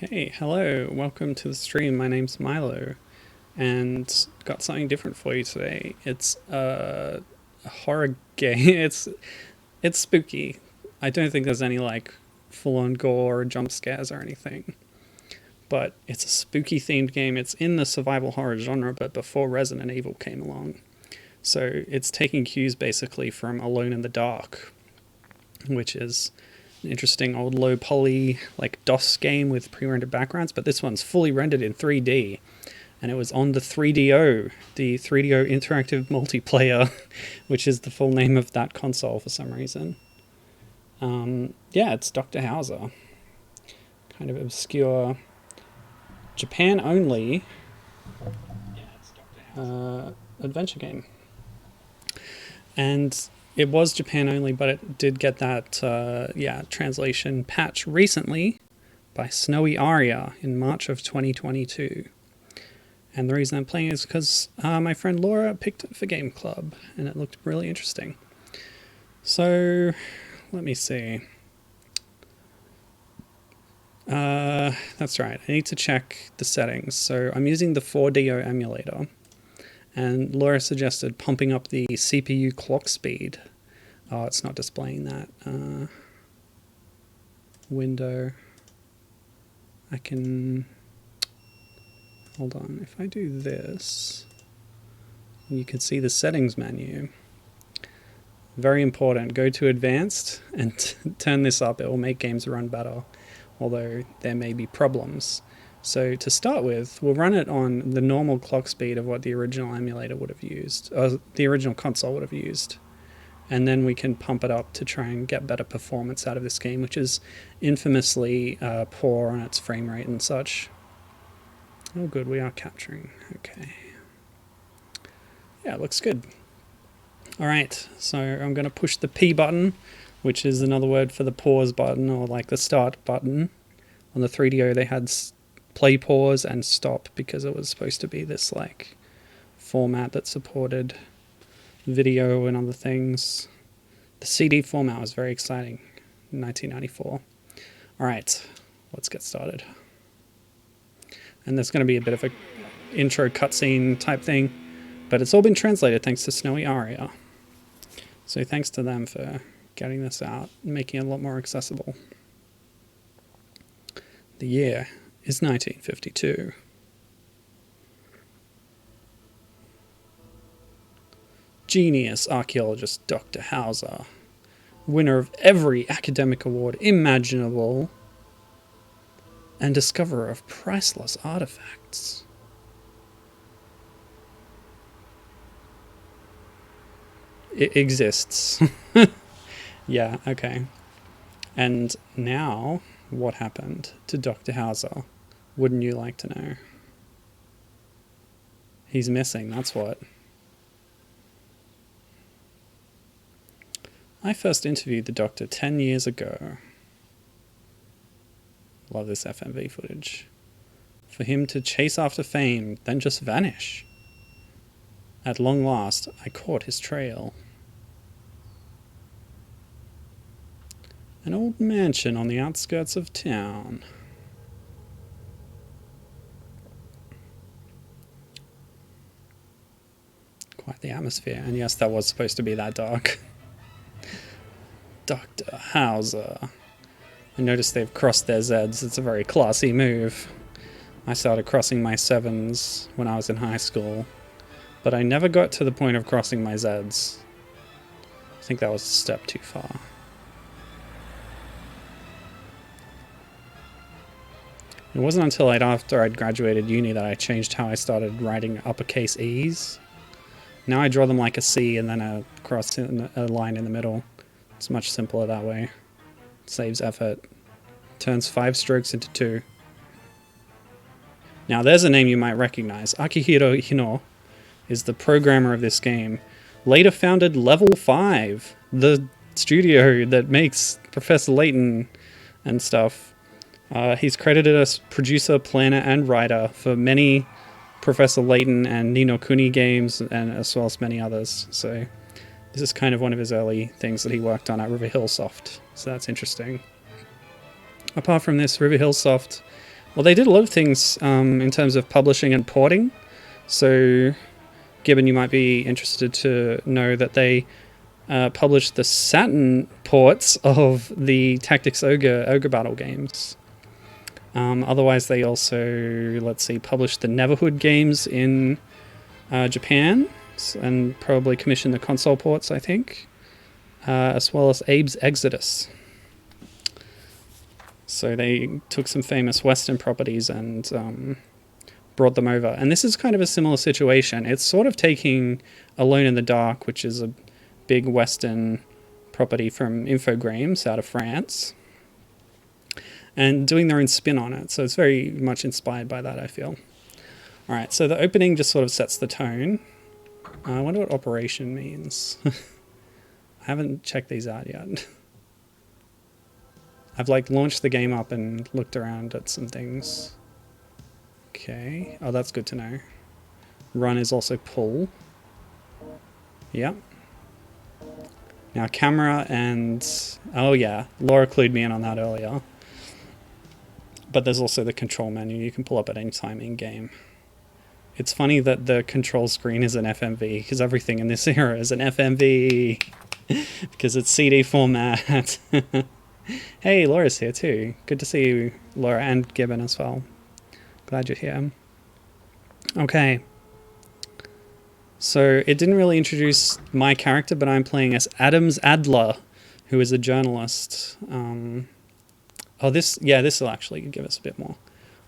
Okay, hello, welcome to the stream. My name's Milo, and got something different for you today. It's a horror game. It's spooky. I don't think there's any like full-on gore or jump scares or anything, but it's a spooky themed game. It's in the survival horror genre, but before Resident Evil came along. So it's taking cues basically from Alone in the Dark, which is an interesting old low poly like DOS game with pre-rendered backgrounds, but this one's fully rendered in 3D, and it was on the 3DO, the 3DO Interactive Multiplayer, which is the full name of that console for some reason. Yeah, it's Doctor Hauzer, kind of obscure, Japan only adventure game, and it was Japan only, but it did get that translation patch recently by Snowy Aria in March of 2022. And the reason I'm playing is because my friend Laura picked it for Game Club, and it looked really interesting. So, let me see. That's right, I need to check the settings. So I'm using the 4DO emulator, and Laura suggested pumping up the CPU clock speed. Oh, it's not displaying that. Window. I can... Hold on, if I do this, you can see the settings menu. Very important, go to advanced and turn this up. It will make games run better, although there may be problems. So to start with, we'll run it on the normal clock speed of what the original emulator would have used, or the original console would have used. And then we can pump it up to try and get better performance out of this game, which is infamously poor on its frame rate and such. Oh good, we are capturing. Okay. Yeah, it looks good. Alright, so I'm going to push the P button, which is another word for the pause button, or like the start button. On the 3DO they had play, pause, and stop, because it was supposed to be this like format that supported video and other things. The CD format was very exciting in 1994. Alright, let's get started. And there's going to be a bit of a intro cutscene type thing, but it's all been translated thanks to Snowy Aria. So thanks to them for getting this out and making it a lot more accessible. The year is 1952. Genius archaeologist Dr. Hauzer, winner of every academic award imaginable, and discoverer of priceless artifacts. It exists. Yeah, okay. And now, what happened to Dr. Hauzer? Wouldn't you like to know? He's missing, that's what. I first interviewed the doctor 10 years ago. Love this FMV footage. For him to chase after fame, then just vanish. At long last, I caught his trail. An old mansion on the outskirts of town. Quite the atmosphere, and yes, that was supposed to be that dark. Dr. Hauzer. I noticed they've crossed their Zs. It's a very classy move. I started crossing my 7s when I was in high school, but I never got to the point of crossing my Zs. I think that was a step too far. It wasn't until after I'd graduated uni that I changed how I started writing uppercase E's. Now I draw them like a C and then a cross in a line in the middle. It's much simpler that way. It saves effort. Turns 5 strokes into 2. Now there's a name you might recognize. Akihiro Hino is the programmer of this game. Later founded Level 5, the studio that makes Professor Layton and stuff. He's credited as producer, planner, and writer for many Professor Layton and Ni no Kuni games, and as well as many others. So this is kind of one of his early things that he worked on at River Hill Soft. So that's interesting. Apart from this, River Hill Soft Well, they did a lot of things in terms of publishing and porting. So, Gibbon, you might be interested to know that they published the Saturn ports of the Tactics Ogre Battle games. Otherwise, they also, let's see, published the Neverhood games in Japan, and probably commissioned the console ports, I think, as well as Abe's Exodus. So they took some famous Western properties and brought them over. And this is kind of a similar situation. It's sort of taking Alone in the Dark, which is a big Western property from Infogrames out of France, and doing their own spin on it. So it's very much inspired by that, I feel. All right, so the opening just sort of sets the tone. I wonder what operation means. I haven't checked these out yet. I've like launched the game up and looked around at some things. Okay, oh, that's good to know. Run is also pull. Yep. Now camera and, oh yeah, Laura clued me in on that earlier. But there's also the control menu you can pull up at any time in game. It's funny that the control screen is an FMV, because everything in this era is an FMV, because it's CD format. Hey, Laura's here too. Good to see you, Laura, and Gibbon as well. Glad you're here. Okay. So it didn't really introduce my character, but I'm playing as Adams Adler, who is a journalist. This will actually give us a bit more.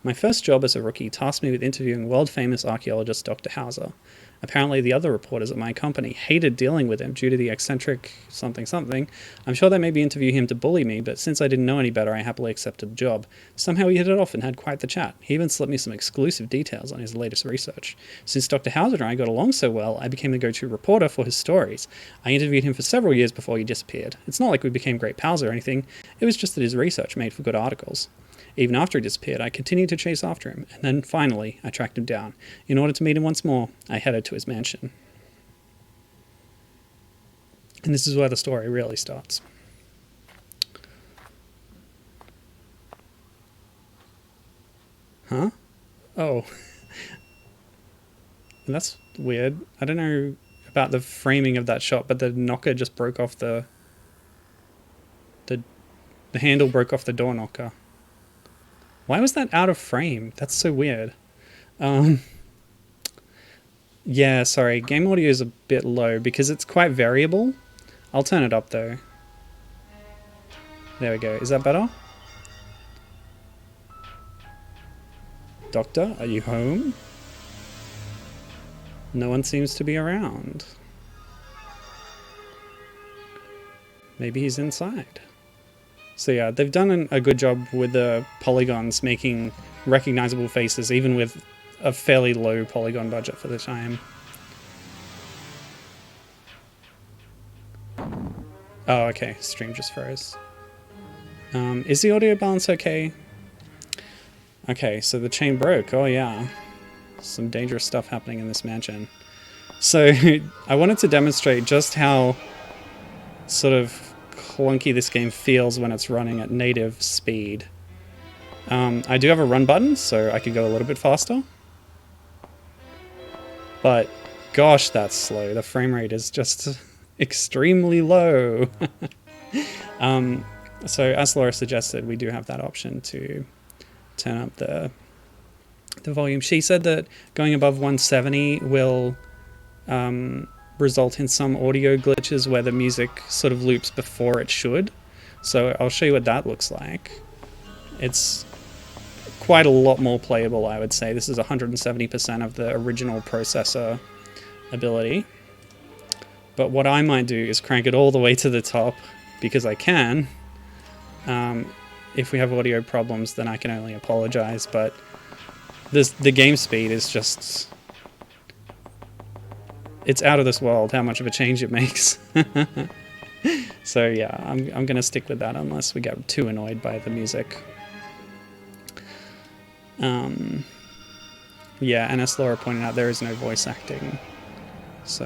My first job as a rookie tasked me with interviewing world-famous archaeologist Doctor Hauzer. Apparently the other reporters at my company hated dealing with him due to the eccentric something. I'm sure they maybe interview him to bully me, but since I didn't know any better, I happily accepted the job. Somehow we hit it off and had quite the chat. He even slipped me some exclusive details on his latest research. Since Dr. Hauzer and I got along so well, I became the go-to reporter for his stories. I interviewed him for several years before he disappeared. It's not like we became great pals or anything, it was just that his research made for good articles. Even after he disappeared, I continued to chase after him, and then finally, I tracked him down. In order to meet him once more, I headed to his mansion. And this is where the story really starts. Huh? Oh. That's weird. I don't know about the framing of that shot, but the knocker just broke off the handle broke off the door knocker. Why was that out of frame? That's so weird. Yeah, sorry. Game audio is a bit low because it's quite variable. I'll turn it up though. There we go. Is that better? Doctor, are you home? No one seems to be around. Maybe he's inside. So yeah, they've done a good job with the polygons making recognizable faces, even with a fairly low polygon budget for the time. Oh, okay. Stream just froze. Is the audio balance okay? Okay, so the chain broke. Oh yeah. Some dangerous stuff happening in this mansion. So I wanted to demonstrate just how sort of clunky this game feels when it's running at native speed. I do have a run button, so I could go a little bit faster. But gosh, that's slow. The frame rate is just extremely low. So as Laura suggested, we do have that option to turn up the volume. She said that going above 170 will result in some audio glitches where the music sort of loops before it should. So I'll show you what that looks like. It's quite a lot more playable, I would say. This is 170% of the original processor ability. But what I might do is crank it all the way to the top, because I can. If we have audio problems, then I can only apologize, but the game speed is just... it's out of this world how much of a change it makes. So yeah, I'm going to stick with that unless we get too annoyed by the music. Yeah, and as Laura pointed out, there is no voice acting. So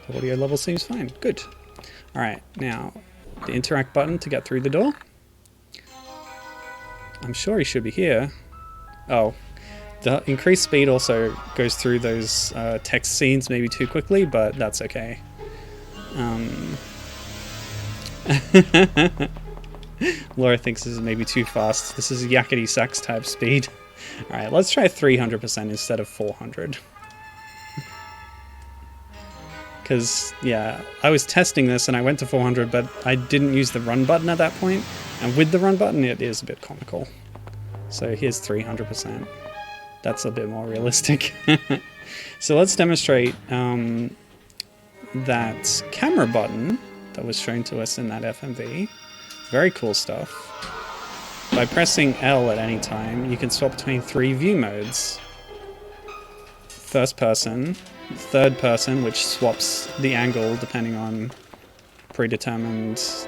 the audio level seems fine. Good. Alright, now the interact button to get through the door. I'm sure he should be here. Oh, the increased speed also goes through those text scenes maybe too quickly, but that's okay. Laura thinks this is maybe too fast. This is yakety sax type speed. Alright, let's try 300% instead of 400. Because, yeah, I was testing this and I went to 400, but I didn't use the run button at that point. And with the run button, it is a bit comical. So here's 300%. That's a bit more realistic. So let's demonstrate that camera button that was shown to us in that FMV. Very cool stuff. By pressing L at any time, you can swap between 3 view modes. First person, third person, which swaps the angle depending on predetermined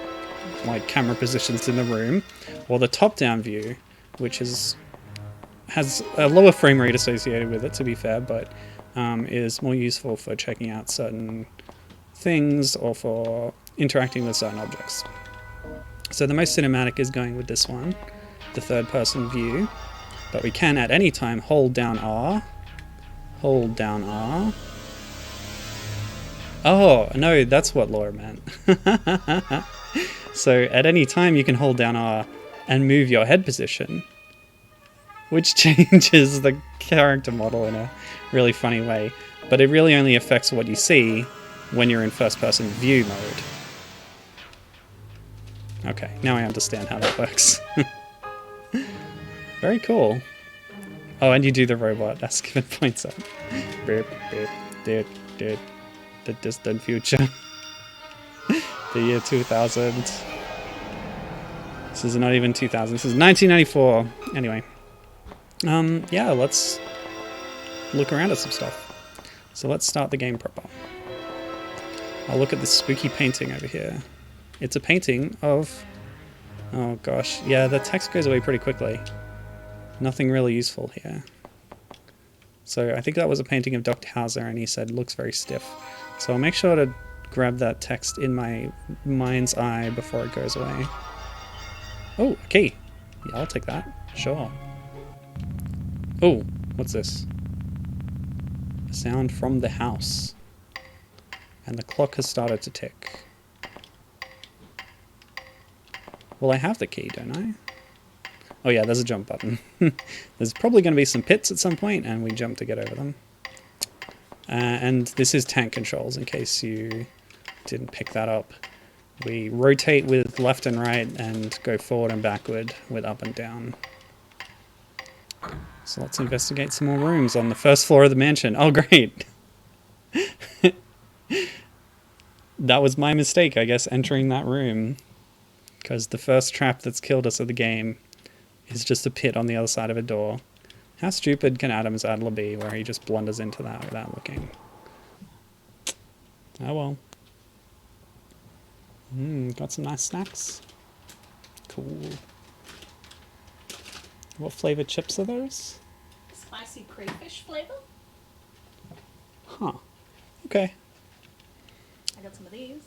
like camera positions in the room, or the top-down view, which has a lower frame rate associated with it, to be fair, but is more useful for checking out certain things or for interacting with certain objects. So the most cinematic is going with this one, the third-person view, but we can at any time hold down R. Hold down R. Oh, no, that's what Laura meant. So at any time you can hold down R and move your head position, which changes the character model in a really funny way. But it really only affects what you see when you're in first-person view mode. Okay, now I understand how that works. Very cool. Oh, and you do the robot as given points out. Beep, beep, beep, beep. The distant future. The year 2000. This is not even 2000. This is 1994. Anyway. Yeah, let's look around at some stuff. So let's start the game proper. I'll look at this spooky painting over here. It's a painting of... Oh gosh, yeah, the text goes away pretty quickly. Nothing really useful here. So I think that was a painting of Doctor Hauzer, and he said looks very stiff. So I'll make sure to grab that text in my mind's eye before it goes away. Oh, a key. Yeah, I'll take that. Sure. Oh, what's this? A sound from the house. And the clock has started to tick. Well, I have the key, don't I? Oh yeah, there's a jump button. There's probably going to be some pits at some point, and we jump to get over them. And this is tank controls, in case you didn't pick that up. We rotate with left and right, and go forward and backward with up and down. So let's investigate some more rooms on the first floor of the mansion. Oh, great! That was my mistake, I guess, entering that room. Because the first trap that's killed us of the game is just a pit on the other side of a door. How stupid can Adam's Adler be, where he just blunders into that without looking? Oh well. Got some nice snacks. Cool. What flavored chips are those? Spicy crayfish flavor. Huh. Okay. I got some of these.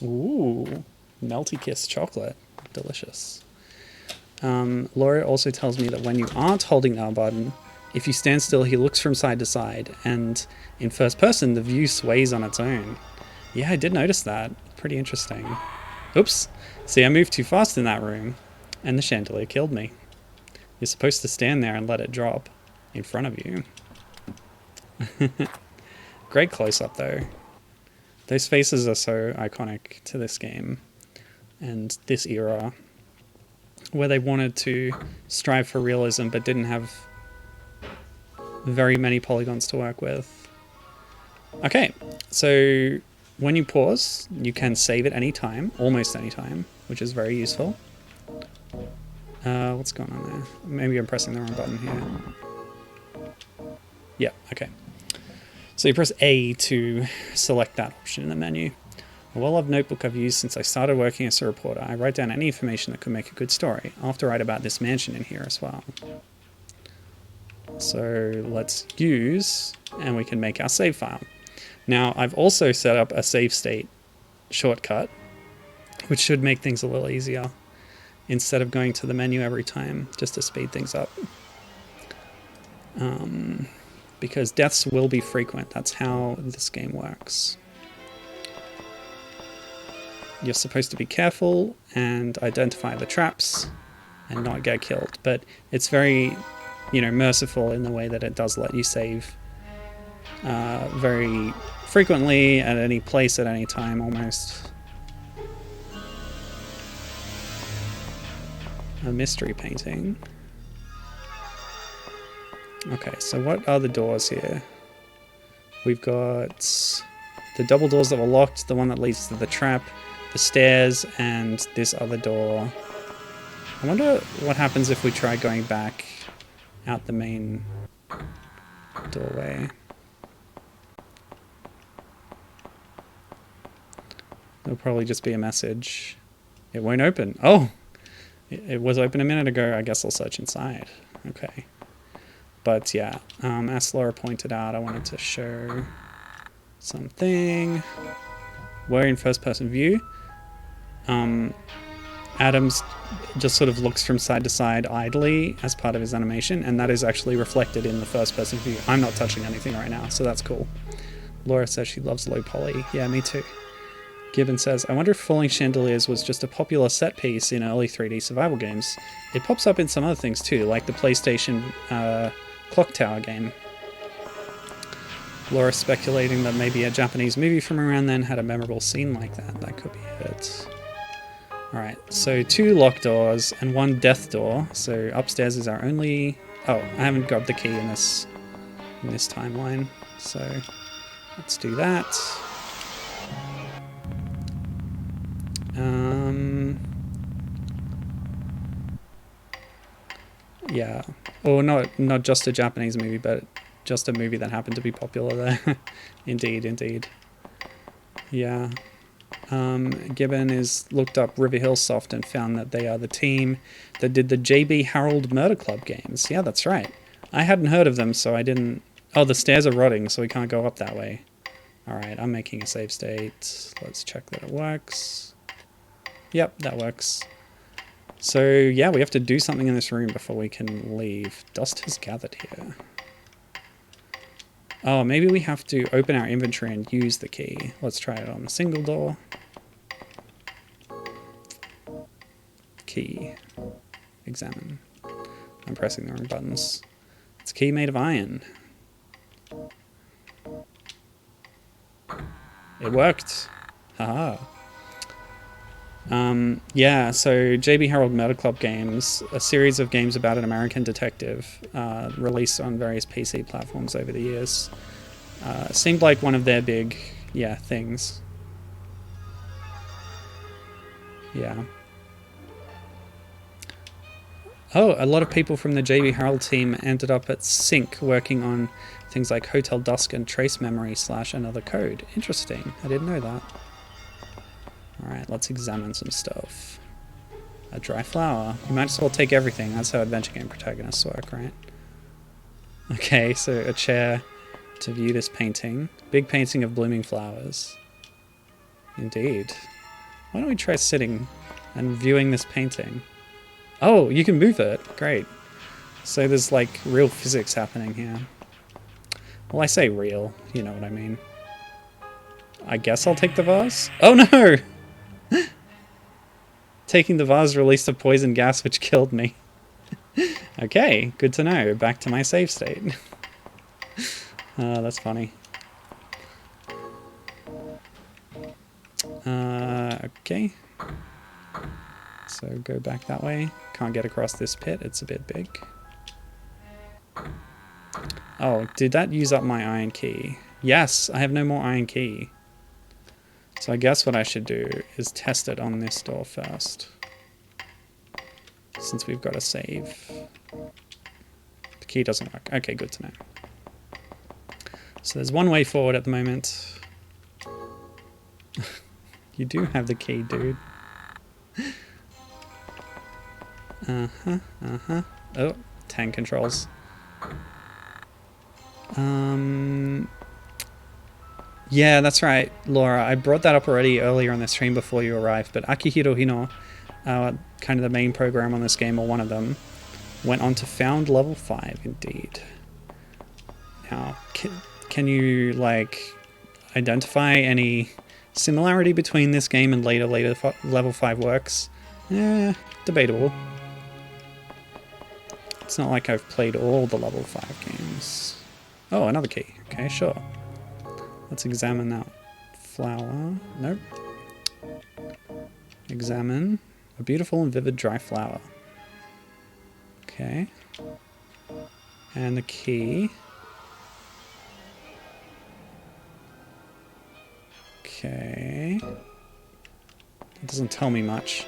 Ooh. Melty Kiss chocolate. Delicious. Laura also tells me that when you aren't holding the R button, if you stand still, he looks from side to side, and in first person, the view sways on its own. Yeah, I did notice that. Pretty interesting. Oops. See, I moved too fast in that room, and the chandelier killed me. You're supposed to stand there and let it drop in front of you. Great close-up, though. Those faces are so iconic to this game and this era, where they wanted to strive for realism but didn't have very many polygons to work with. Okay, so when you pause, you can save at any time, almost any time, which is very useful. What's going on there? Maybe I'm pressing the wrong button here. Yeah, okay. So you press A to select that option in the menu. A well-loved notebook I've used since I started working as a reporter. I write down any information that could make a good story. I'll have to write about this mansion in here as well. So let's use, and we can make our save file. Now, I've also set up a save state shortcut, which should make things a little easier. instead of going to the menu every time, just to speed things up. Because deaths will be frequent. That's how this game works. You're supposed to be careful and identify the traps and not get killed, but it's very, merciful in the way that it does let you save very frequently at any place at any time almost. A mystery painting. Okay, so what are the doors here? We've got the double doors that were locked, the one that leads to the trap, the stairs, and this other door. I wonder what happens if we try going back out the main doorway. There'll probably just be a message. It won't open. Oh! It was open a minute ago. I guess I'll search inside. Okay. But yeah, as Laura pointed out, I wanted to show something. We're in first-person view. Adams just sort of looks from side to side idly as part of his animation, and that is actually reflected in the first-person view. I'm not touching anything right now, so that's cool. Laura says she loves low poly. Yeah, me too. Gibbon says, I wonder if falling chandeliers was just a popular set piece in early 3D survival games. It pops up in some other things too, like the PlayStation Clock Tower game. Laura speculating that maybe a Japanese movie from around then had a memorable scene like that. That could be it. Alright, so 2 locked doors and 1 death door. So upstairs is our only... Oh, I haven't got the key in this timeline. So let's do that. Yeah. Or not just a Japanese movie, but just a movie that happened to be popular there. Indeed. Yeah. Gibbon is looked up River Hill Soft and found that they are the team that did the JB Harold Murder Club games. Yeah, that's right. I hadn't heard of them, so I didn't... Oh, the stairs are rotting, so we can't go up that way. Alright, I'm making a save state. Let's check that it works. Yep, that works. So, yeah, we have to do something in this room before we can leave. Dust has gathered here. Oh, maybe we have to open our inventory and use the key. Let's try it on a single door. Key. Examine. I'm pressing the wrong buttons. It's a key made of iron. It worked. Haha. Yeah, so JB Harold Murder Club games, a series of games about an American detective, released on various PC platforms over the years. Seemed like one of their big, things. Yeah. Oh, a lot of people from the JB Harold team ended up at Sync working on things like Hotel Dusk and Trace Memory / Another Code. Interesting. I didn't know that. Alright, let's examine some stuff. A dry flower. You might as well take everything. That's how adventure game protagonists work, right? Okay, so a chair to view this painting. Big painting of blooming flowers. Indeed. Why don't we try sitting and viewing this painting? Oh, you can move it. Great. So there's like real physics happening here. Well, I say real. You know what I mean. I guess I'll take the vase? Oh no! Taking the vase released a poison gas which killed me. Okay, good to know. Back to my save state. That's funny. Okay. So go back that way. Can't get across this pit. It's a bit big. Oh, did that use up my iron key? Yes, I have no more iron key. So I guess what I should do is test it on this door first. Since we've got a save. The key doesn't work. Okay, good to know. So there's one way forward at the moment. You do have the key, dude. Oh, tank controls. Yeah, that's right, Laura. I brought that up already earlier on the stream before you arrived, but Akihiro Hino kind of the main program on this game, or one of them, went on to found level 5 indeed. Now, can you like identify any similarity between this game and later level 5 works? Debatable. It's not like I've played all the level 5 games. Oh, another key. Okay, sure. Let's examine that flower. Nope. Examine a beautiful and vivid dry flower. Okay. And the key. Okay. It doesn't tell me much.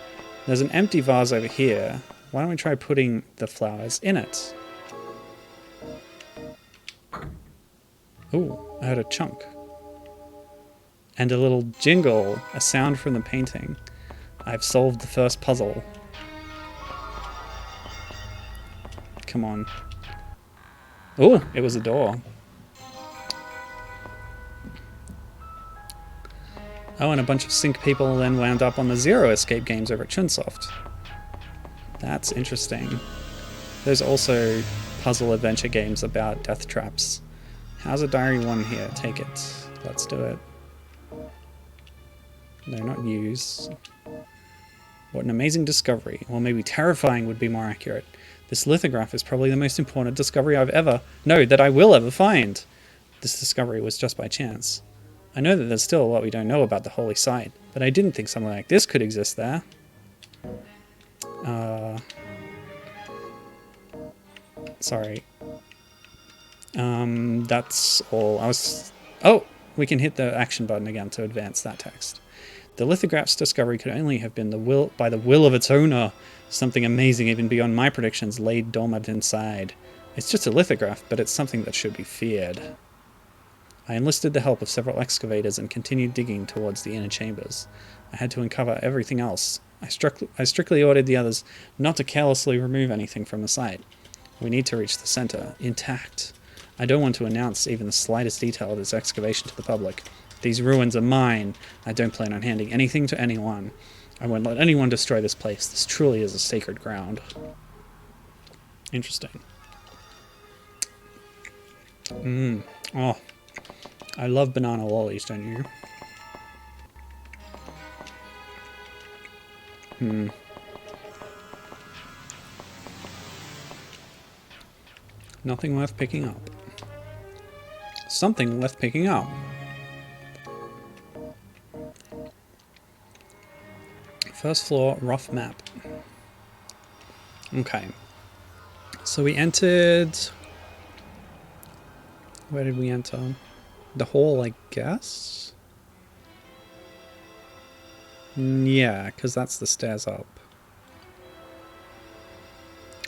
There's an empty vase over here. Why don't we try putting the flowers in it? Ooh, I heard a chunk. And a little jingle, a sound from the painting. I've solved the first puzzle. Come on. Ooh, it was a door. Oh, and a bunch of sync people then wound up on the Zero Escape games over at Chunsoft. That's interesting. There's also puzzle adventure games about death traps. How's a Diary 1 here? Take it. Let's do it. No, not use. What an amazing discovery. Well, maybe terrifying would be more accurate. This lithograph is probably the most important discovery that I will ever find. This discovery was just by chance. I know that there's still a lot we don't know about the holy site, but I didn't think something like this could exist there. Sorry. That's all. Oh! We can hit the action button again to advance that text. The lithograph's discovery could only have been by the will of its owner. Something amazing even beyond my predictions laid dormant inside. It's just a lithograph, but it's something that should be feared. I enlisted the help of several excavators and continued digging towards the inner chambers. I had to uncover everything else. I strictly ordered the others not to carelessly remove anything from the site. We need to reach the center, intact. I don't want to announce even the slightest detail of this excavation to the public. These ruins are mine. I don't plan on handing anything to anyone. I won't let anyone destroy this place. This truly is a sacred ground. Interesting. Oh. I love banana lollies, don't you? Nothing worth picking up. Something worth picking up. First floor, rough map. Okay. So we entered... Where did we enter? The hall, I guess? Yeah, because that's the stairs up.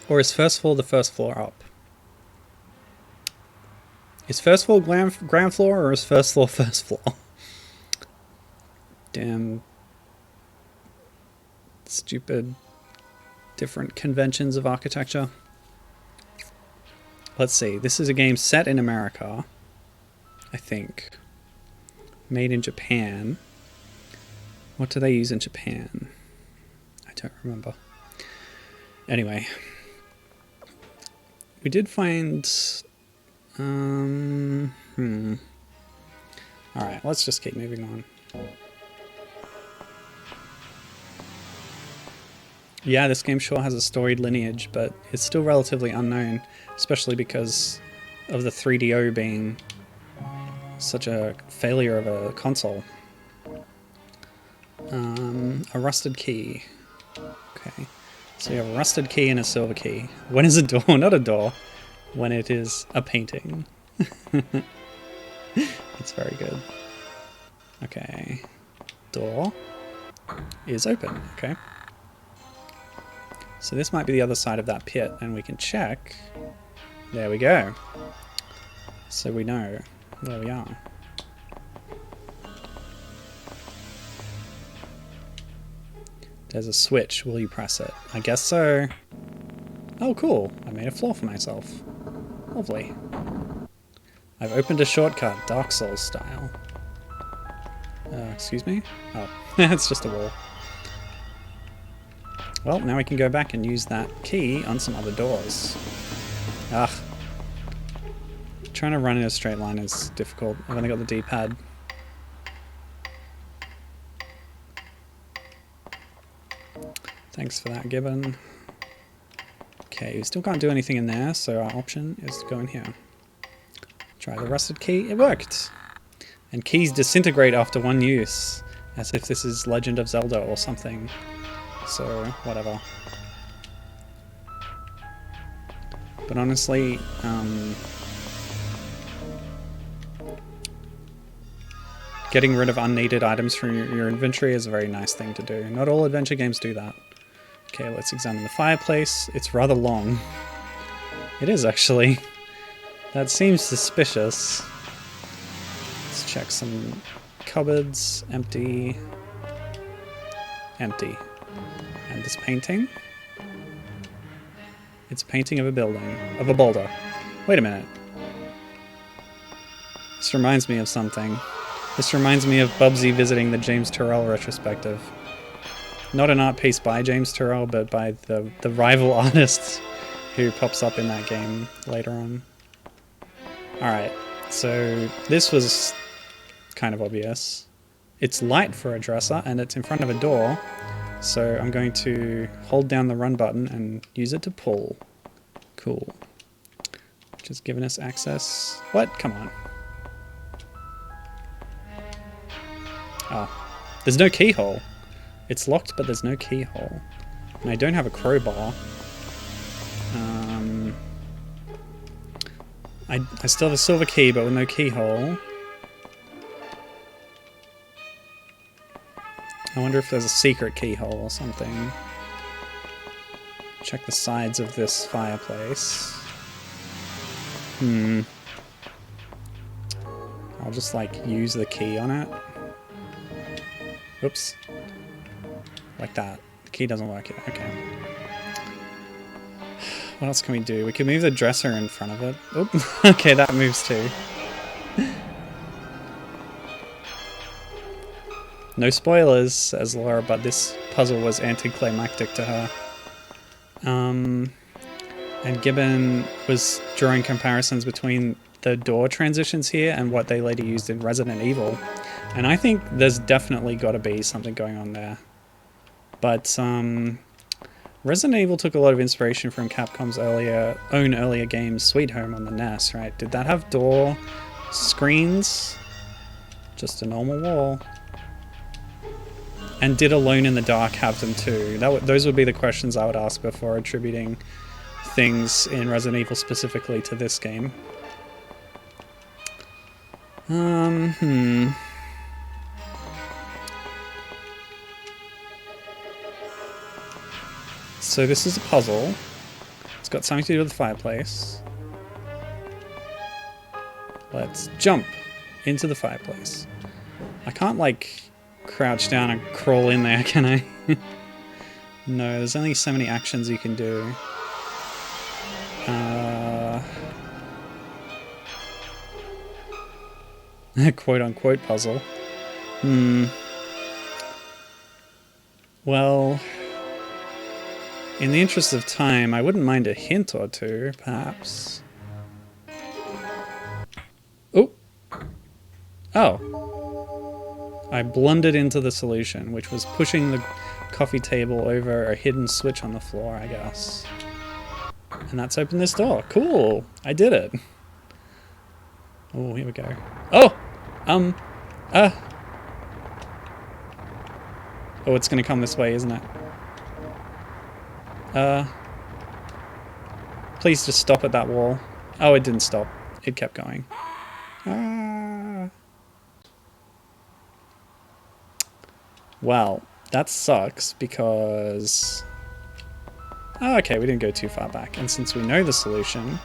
Or is first floor the first floor up? Is first floor ground floor, or is first floor first floor? Damn. Stupid different conventions of architecture. Let's see. This is a game set in America, I think. Made in Japan. What do they use in Japan? I don't remember. Anyway. We did find... Alright, let's just keep moving on. Yeah, this game sure has a storied lineage, but it's still relatively unknown, especially because of the 3DO being such a failure of a console. A rusted key. Okay, so you have a rusted key and a silver key. When is a door not a door? When it is a painting. It's very good. Okay, door is open, okay. So this might be the other side of that pit, and we can check. There we go. So we know where we are. There's a switch. Will you press it? I guess so. Oh, cool. I made a floor for myself. Lovely. I've opened a shortcut, Dark Souls style. Excuse me? Oh, it's just a wall. Well, now we can go back and use that key on some other doors. Ugh. Trying to run in a straight line is difficult. I've only got the D-pad. Thanks for that, Gibbon. Okay, we still can't do anything in there, so our option is to go in here. Try the rusted key. It worked! And keys disintegrate after one use, as if this is Legend of Zelda or something. So, whatever. But honestly, getting rid of unneeded items from your inventory is a very nice thing to do. Not all adventure games do that. Okay, let's examine the fireplace. It's rather long. It is, actually. That seems suspicious. Let's check some cupboards. Empty. Empty. And this painting? It's a painting of a building. Of a boulder. Wait a minute. This reminds me of something. This reminds me of Bubsy visiting the James Turrell retrospective. Not an art piece by James Turrell, but by the rival artist who pops up in that game later on. Alright, so this was kind of obvious. It's light for a dresser, and it's in front of a door, so I'm going to hold down the run button and use it to pull. Cool. Which has given us access... What? Come on. Oh. There's no keyhole. It's locked, but there's no keyhole. And I don't have a crowbar. I still have a silver key, but with no keyhole. I wonder if there's a secret keyhole or something. Check the sides of this fireplace. I'll just, like, use the key on it. Oops. Like that. The key doesn't work yet. Okay. What else can we do? We can move the dresser in front of it. Oop. Okay, that moves too. No spoilers, says Laura, but this puzzle was anticlimactic to her. And Gibbon was drawing comparisons between the door transitions here and what they later used in Resident Evil. And I think there's definitely got to be something going on there. But Resident Evil took a lot of inspiration from Capcom's earlier game, Sweet Home on the NES, right? Did that have door screens? Just a normal wall. And did Alone in the Dark have them too? Those would be the questions I would ask before attributing things in Resident Evil specifically to this game. So this is a puzzle. It's got something to do with the fireplace. Let's jump into the fireplace. I can't, like, crouch down and crawl in there, can I? No, there's only so many actions you can do. Quote-unquote puzzle. Well... in the interest of time, I wouldn't mind a hint or two, perhaps. Oh! Oh. I blundered into the solution, which was pushing the coffee table over a hidden switch on the floor, I guess. And that's opened this door. Cool! I did it. Oh, here we go. Oh! Oh, it's gonna come this way, isn't it? Please just stop at that wall. Oh, it didn't stop. It kept going. Well, that sucks because... oh, okay, we didn't go too far back. And since we know the solution,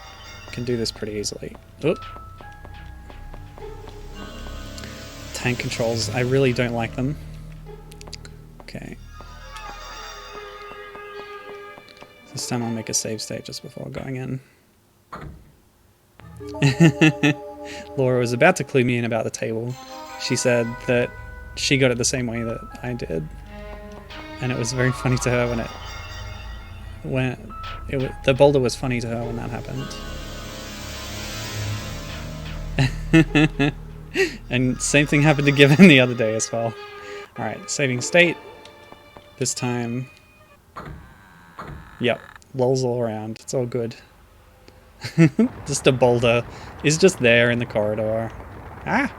we can do this pretty easily. Oop. Tank controls, I really don't like them. Okay. This time I'll make a save state just before going in. Laura was about to clue me in about the table. She said that she got it the same way that I did. And it was very funny to her when it when the boulder was funny to her when that happened. And same thing happened to Given the other day as well. Alright, saving state. This time. Yep, lulls all around. It's all good. Just a boulder is just there in the corridor. Ah!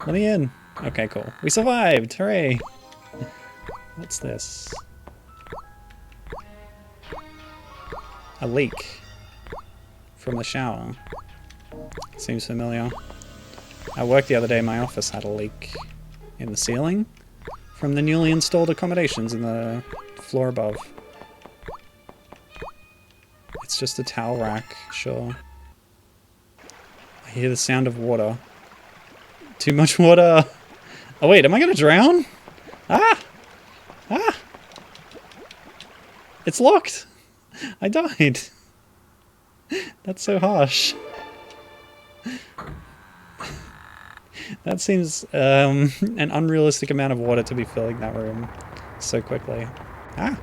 Let me in. Okay, cool. We survived! Hooray! What's this? A leak from the shower. Seems familiar. At work the other day, my office had a leak in the ceiling from the newly installed accommodations in the floor above. It's just a towel rack, sure. I hear the sound of water. Too much water! Oh wait, am I gonna drown? Ah! Ah! It's locked! I died! That's so harsh. That seems an unrealistic amount of water to be filling that room so quickly. Ah!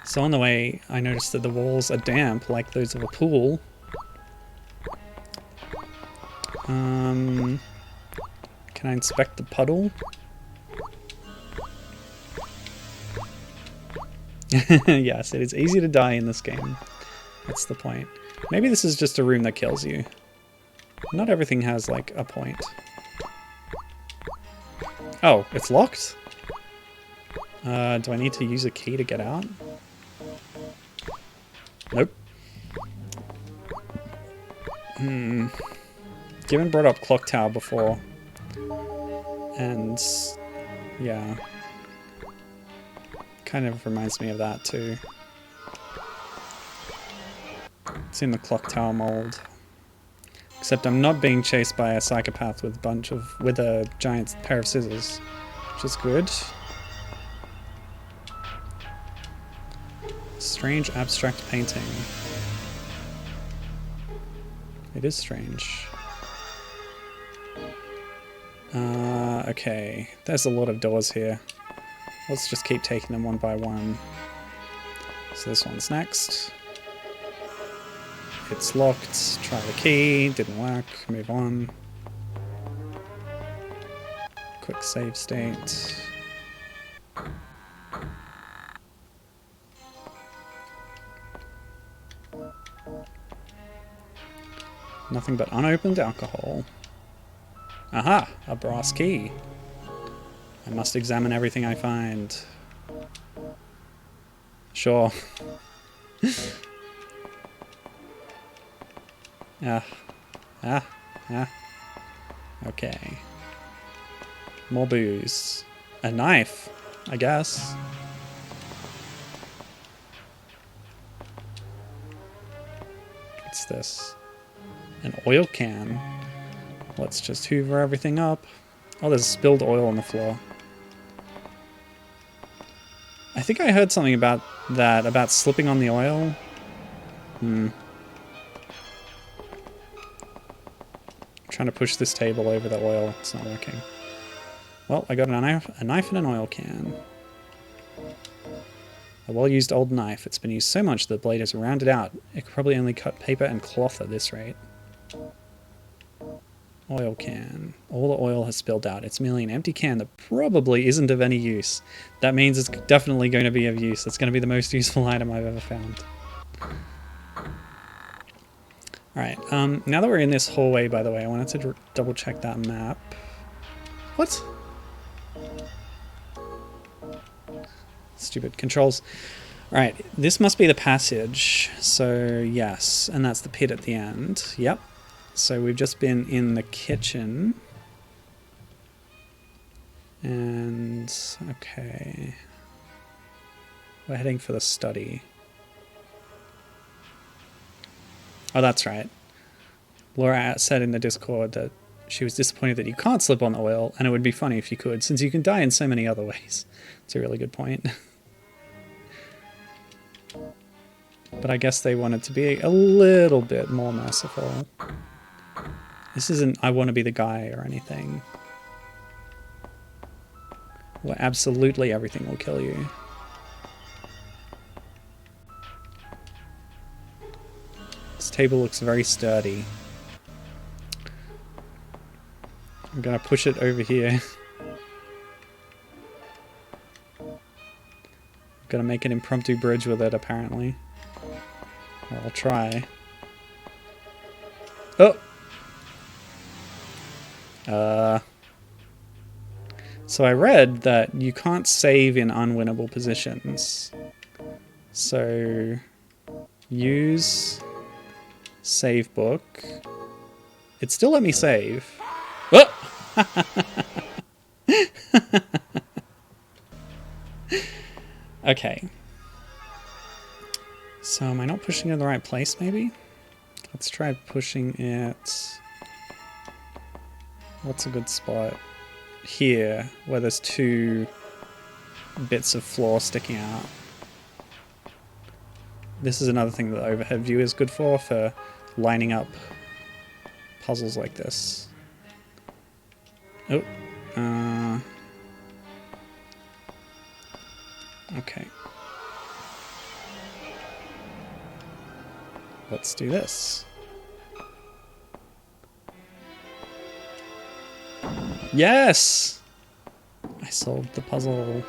So on the way, I noticed that the walls are damp, like those of a pool. Can I inspect the puddle? Yes, it is easy to die in this game. That's the point. Maybe this is just a room that kills you. Not everything has, like, a point. Oh, it's locked? Do I need to use a key to get out? Nope. Given brought up Clock Tower before. And, yeah. Kind of reminds me of that, too. It's in the Clock Tower mold. Except I'm not being chased by a psychopath with a giant pair of scissors, which is good. Strange abstract painting. It is strange. Okay, there's a lot of doors here. Let's just keep taking them one by one. So this one's next. It's locked. Try the key. Didn't work. Move on. Quick save state. Nothing but unopened alcohol. Aha! A brass key. I must examine everything I find. Sure. Okay. More booze. A knife, I guess. What's this? An oil can. Let's just hoover everything up. Oh, there's spilled oil on the floor. I think I heard something about that, about slipping on the oil. Trying to push this table over the oil. It's not working. Well, I got a knife and an oil can. A well-used old knife. It's been used so much the blade is rounded out. It could probably only cut paper and cloth at this rate. Oil can. All the oil has spilled out. It's merely an empty can that probably isn't of any use. That means it's definitely going to be of use. It's going to be the most useful item I've ever found. Alright, now that we're in this hallway, by the way, I wanted to double check that map. What? Stupid controls. Alright, this must be the passage. So, yes, and that's the pit at the end. Yep. So we've just been in the kitchen. And, okay. We're heading for the study. Oh, that's right. Laura said in the Discord that she was disappointed that you can't slip on the oil, and it would be funny if you could, since you can die in so many other ways. It's a really good point. But I guess they wanted to be a little bit more merciful. This isn't I want to be the guy or anything. Where absolutely everything will kill you. This table looks very sturdy. I'm gonna push it over here. Gonna make an impromptu bridge with it, apparently. Or I'll try. Oh! So I read that you can't save in unwinnable positions. So use save book. It still let me save. Oh! Okay. So am I not pushing it in the right place, maybe? Let's try pushing it... What's a good spot? Here, where there's two bits of floor sticking out. This is another thing that the overhead view is good for lining up puzzles like this. Oh. Okay. Let's do this. Yes! I solved the puzzle.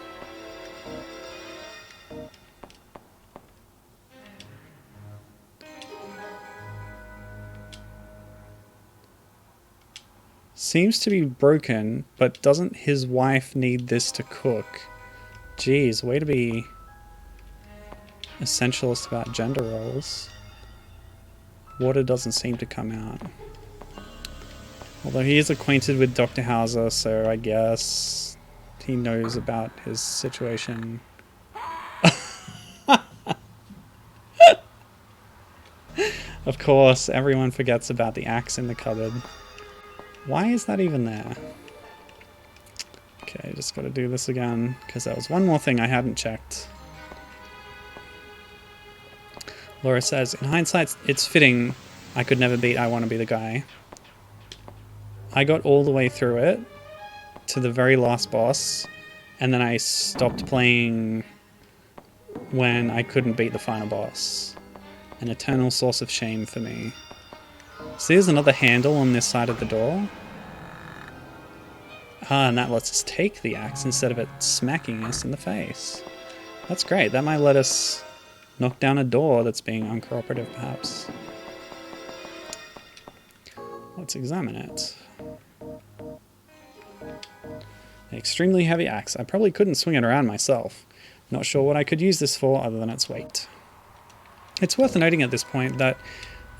Seems to be broken, but doesn't his wife need this to cook? Jeez, way to be essentialist about gender roles. Water doesn't seem to come out. Although he is acquainted with Doctor Hauzer, so I guess he knows about his situation. Of course, everyone forgets about the axe in the cupboard. Why is that even there? Okay, just gotta do this again, because that was one more thing I hadn't checked. Laura says, in hindsight, it's fitting I could never beat I Want to Be the Guy. I got all the way through it, to the very last boss, and then I stopped playing when I couldn't beat the final boss. An eternal source of shame for me. So there's another handle on this side of the door. Ah, and that lets us take the axe instead of it smacking us in the face. That's great. That might let us knock down a door that's being uncooperative, perhaps. Let's examine it. An extremely heavy axe. I probably couldn't swing it around myself. Not sure what I could use this for other than its weight. It's worth noting at this point that,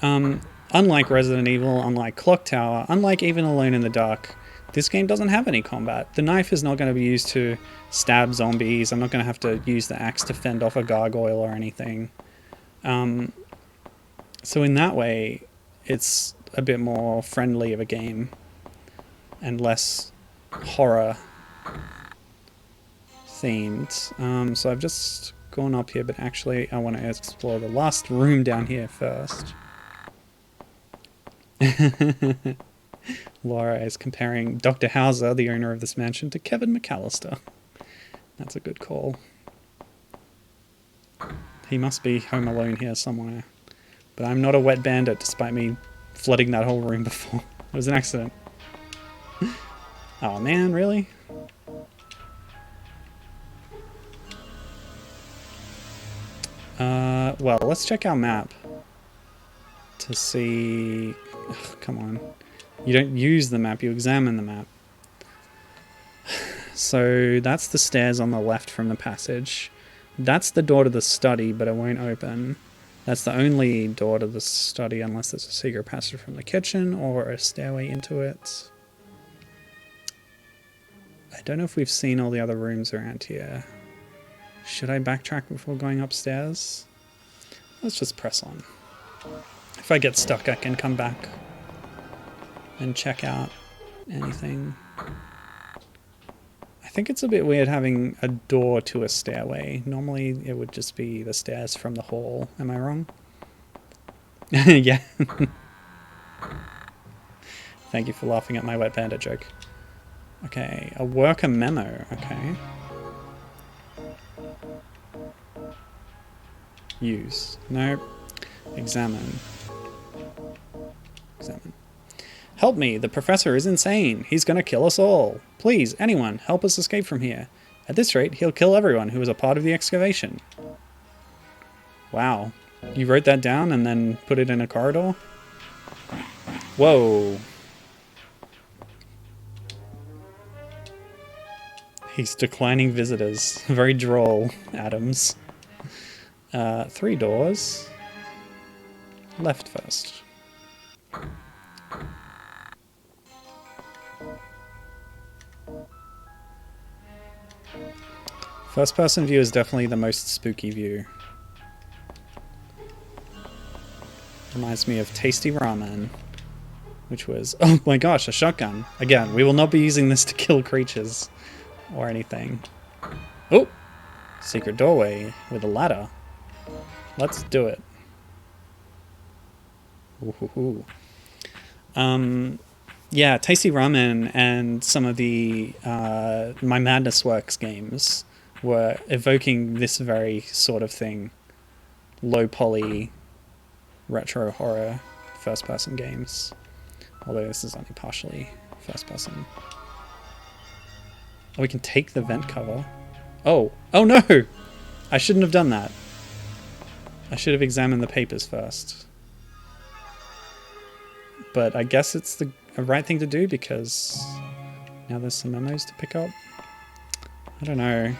unlike Resident Evil, unlike Clock Tower, unlike even Alone in the Dark, this game doesn't have any combat. The knife is not going to be used to stab zombies. I'm not going to have to use the axe to fend off a gargoyle or anything. So in that way, it's a bit more friendly of a game and less horror themed. So I've just gone up here, but actually I want to explore the last room down here first. Laura is comparing Dr. Hauzer, the owner of this mansion, to Kevin McAllister. That's a good call. He must be home alone here somewhere. But I'm not a wet bandit, despite me flooding that whole room before. It was an accident. Oh man, really? Well, let's check our map to see... Ugh, come on. You don't use the map, you examine the map. So that's the stairs on the left from the passage. That's the door to the study, but it won't open. That's the only door to the study unless there's a secret passage from the kitchen or a stairway into it. I don't know if we've seen all the other rooms around here. Should I backtrack before going upstairs? Let's just press on. If I get stuck, I can come back and check out anything. I think it's a bit weird having a door to a stairway. Normally it would just be the stairs from the hall. Am I wrong? Yeah. Thank you for laughing at my wet bandit joke. Okay, a worker memo. Okay. Use. Nope. Examine. examine. Help me, the professor is insane. He's gonna kill us all. Please, anyone, help us escape from here. At this rate, he'll kill everyone who was a part of the excavation. Wow. You wrote that down and then put it in a corridor? Whoa. He's declining visitors. Very droll, Adams. 3 doors. Left first. First person view is definitely the most spooky view. Reminds me of Tasty Ramen, which was, oh my gosh, a shotgun. Again, we will not be using this to kill creatures or anything. Oh! Secret doorway with a ladder. Let's do it. Ooh. Yeah, Tasty Ramen and some of the My Madness Works games were evoking this very sort of thing. Low poly, retro horror, first person games. Although this is only partially first person. Oh, we can take the vent cover. Oh no! I shouldn't have done that. I should have examined the papers first. But I guess it's the right thing to do because now there's some memos to pick up. I don't know.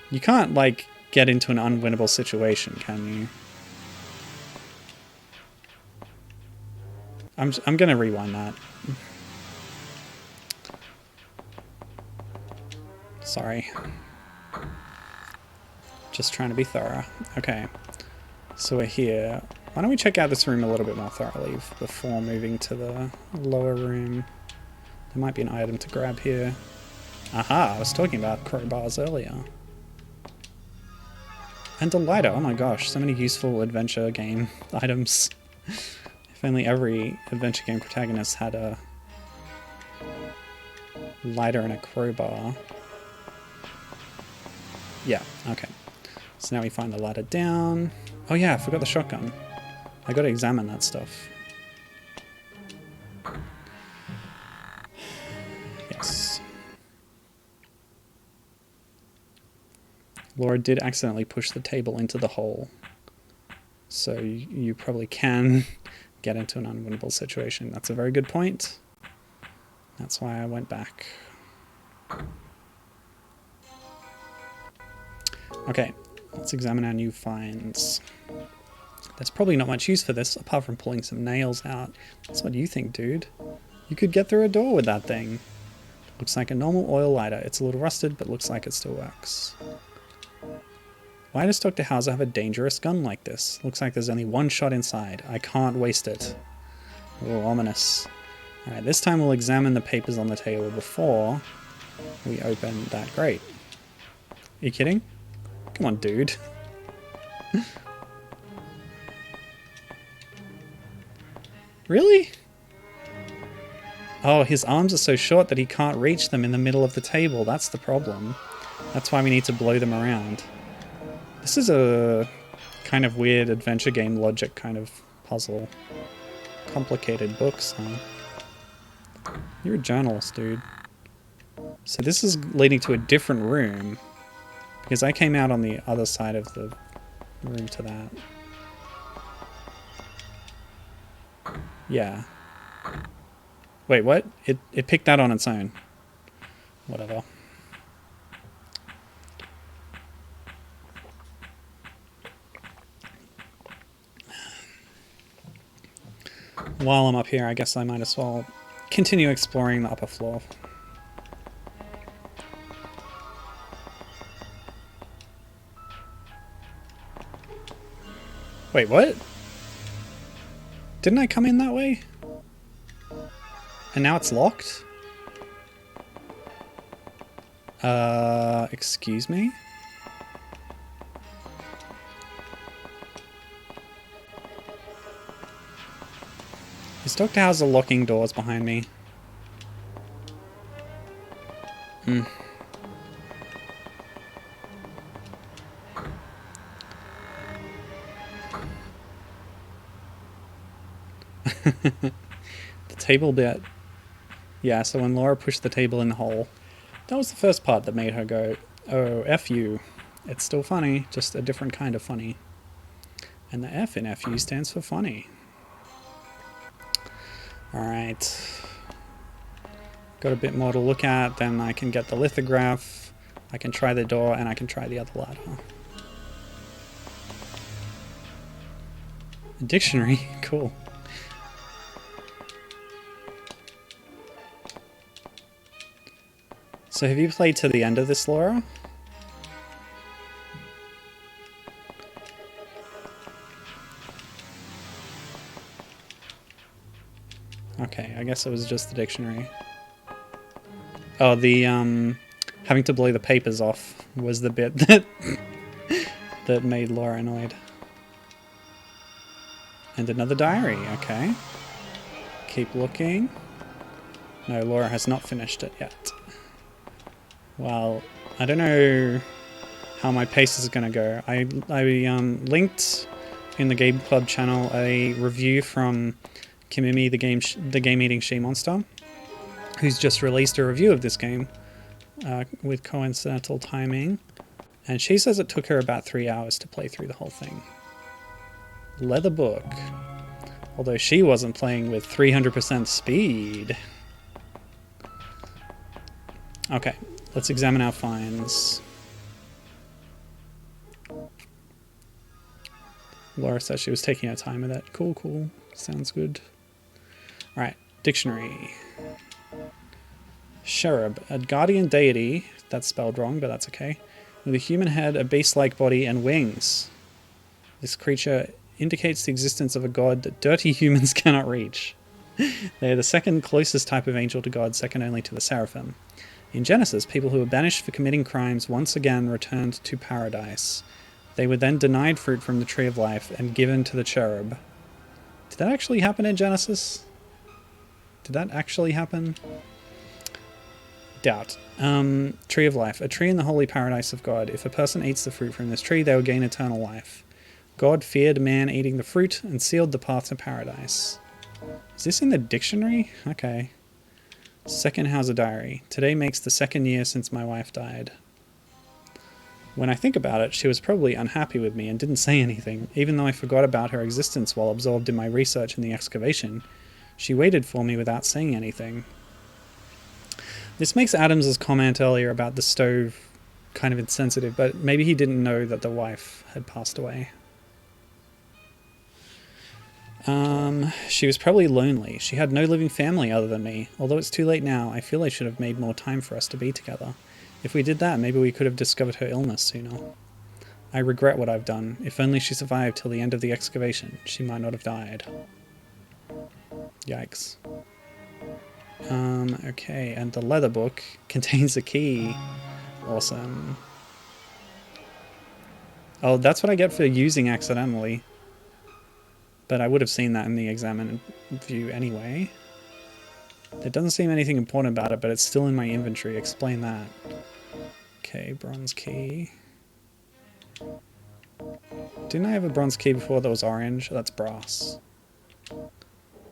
You can't, like, get into an unwinnable situation, can you? I'm gonna rewind that. Sorry. Just trying to be thorough. Okay. So we're here. Why don't we check out this room a little bit more thoroughly before moving to the lower room? There might be an item to grab here. Aha, I was talking about crowbars earlier. And a lighter, oh my gosh, so many useful adventure game items. If only every adventure game protagonist had a lighter and a crowbar. Yeah, okay. So now we find the ladder down. Oh yeah, I forgot the shotgun. I gotta examine that stuff. Yes. Laura did accidentally push the table into the hole. So you probably can get into an unwinnable situation. That's a very good point. That's why I went back. Okay, let's examine our new finds. There's probably not much use for this, apart from pulling some nails out. That's what you think, dude. You could get through a door with that thing. Looks like a normal oil lighter. It's a little rusted, but looks like it still works. Why does Dr. Hauzer have a dangerous gun like this? Looks like there's only one shot inside. I can't waste it. Oh, ominous. Alright, this time we'll examine the papers on the table before we open that grate. Are you kidding? Come on, dude. Really? Oh, his arms are so short that he can't reach them in the middle of the table. That's the problem. That's why we need to blow them around. This is a kind of weird adventure game logic kind of puzzle. Complicated books, huh? You're a journalist, dude. So this is leading to a different room. Because I came out on the other side of the room to that. Yeah. Wait, what? It picked that on its own. Whatever. While I'm up here, I guess I might as well continue exploring the upper floor. Wait, what? Didn't I come in that way? And now it's locked? Excuse me? Is Dr. Hauzer locking doors behind me? The table bit. Yeah, so when Laura pushed the table in the hole, that was the first part that made her go, oh, F you. It's still funny, just a different kind of funny. And the F in FU stands for funny. Alright. Got a bit more to look at, then I can get the lithograph, I can try the door, and I can try the other ladder. A dictionary? Cool. So have you played to the end of this, Laura? Okay, I guess it was just the dictionary. Oh, the having to blow the papers off was the bit that that made Laura annoyed. And another diary, okay. Keep looking. No, Laura has not finished it yet. Well, I don't know how my pace is gonna go. I linked in the Game Club channel a review from Kimimi, the game-eating she-monster, who's just released a review of this game with coincidental timing, and she says it took her about 3 hours to play through the whole thing. Leather book. Although she wasn't playing with 300% speed. Okay, let's examine our finds. Laura says she was taking her time with it. Cool, cool. Sounds good. Alright, dictionary. Cherub, a guardian deity, that's spelled wrong, but that's okay, with a human head, a beast-like body, and wings. This creature indicates the existence of a god that dirty humans cannot reach. They are the second closest type of angel to God, second only to the seraphim. In Genesis, people who were banished for committing crimes once again returned to paradise. They were then denied fruit from the tree of life and given to the cherub. Did that actually happen in Genesis? Did that actually happen? Doubt. Tree of life. A tree in the holy paradise of God. If a person eats the fruit from this tree, they will gain eternal life. God feared man eating the fruit and sealed the path to paradise. Is this in the dictionary? Okay. Second Hauzer diary. Today makes the 2nd year since my wife died. When I think about it, she was probably unhappy with me and didn't say anything, even though I forgot about her existence while absorbed in my research in the excavation. She waited for me without saying anything. This makes Adams's comment earlier about the stove kind of insensitive, but maybe he didn't know that the wife had passed away. She was probably lonely. She had no living family other than me. Although it's too late now, I feel I should have made more time for us to be together. If we did that, maybe we could have discovered her illness sooner. I regret what I've done. If only she survived till the end of the excavation, she might not have died. Yikes. Okay, and the leather book contains a key. Awesome. Oh, that's what I get for using accidentally. But I would have seen that in the examine view anyway. There doesn't seem anything important about it, but it's still in my inventory. Explain that. Okay, bronze key. Didn't I have a bronze key before that was orange? That's brass.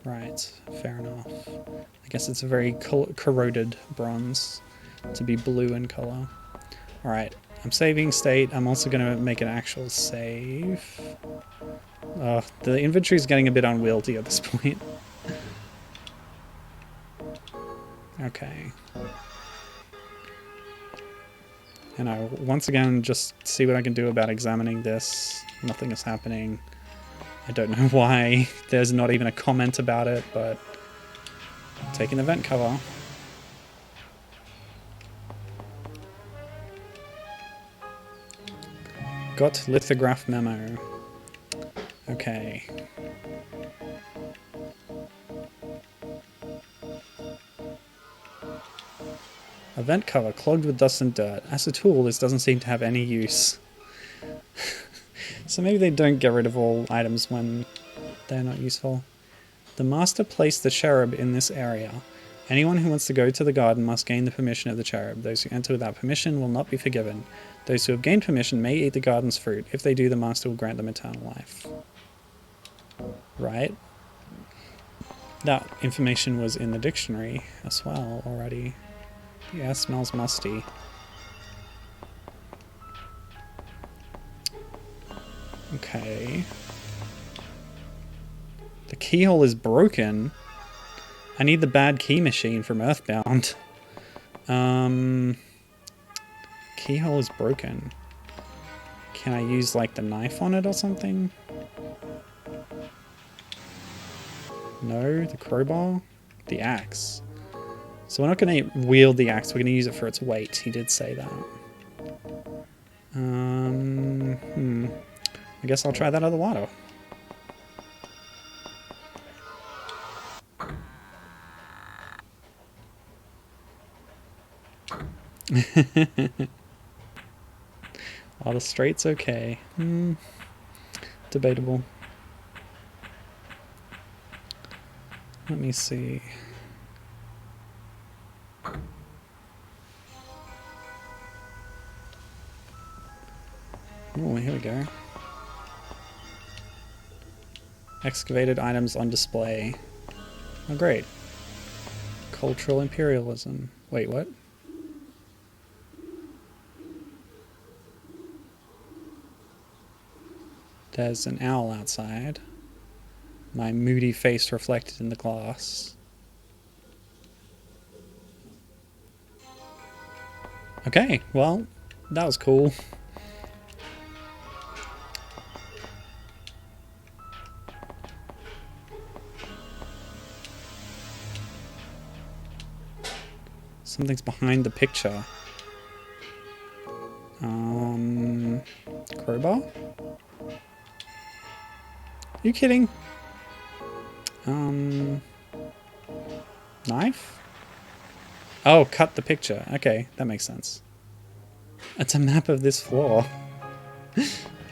Right, fair enough. I guess it's a very corroded bronze to be blue in color. Alright, I'm saving state. I'm also going to make an actual save. The inventory is getting a bit unwieldy at this point. Okay. And I once again just see what I can do about examining this. Nothing is happening. I don't know why there's not even a comment about it, but I'm taking the vent cover. Got lithograph memo. Okay. A vent cover clogged with dust and dirt. As a tool, this doesn't seem to have any use. So maybe they don't get rid of all items when they're not useful. The master placed the cherub in this area. Anyone who wants to go to the garden must gain the permission of the cherub. Those who enter without permission will not be forgiven. Those who have gained permission may eat the garden's fruit. If they do, the master will grant them eternal life. Right? that information was in the dictionary as well already. Yeah, smells musty. Okay. The keyhole is broken. I need the bad key machine from Earthbound. Keyhole is broken. Can I use, like, the knife on it or something? No? The crowbar? The axe. So we're not going to wield the axe, we're going to use it for its weight. He did say that. I guess I'll try that other water. Are the straights okay? Debatable. Let me see. Oh, here we go. Excavated items on display. Oh, great. Cultural imperialism. Wait, what? There's an owl outside. My moody face reflected in the glass. Okay, well, that was cool. Something's behind the picture. Crowbar? You kidding? Knife? Oh, cut the picture. Okay, that makes sense. It's a map of this floor.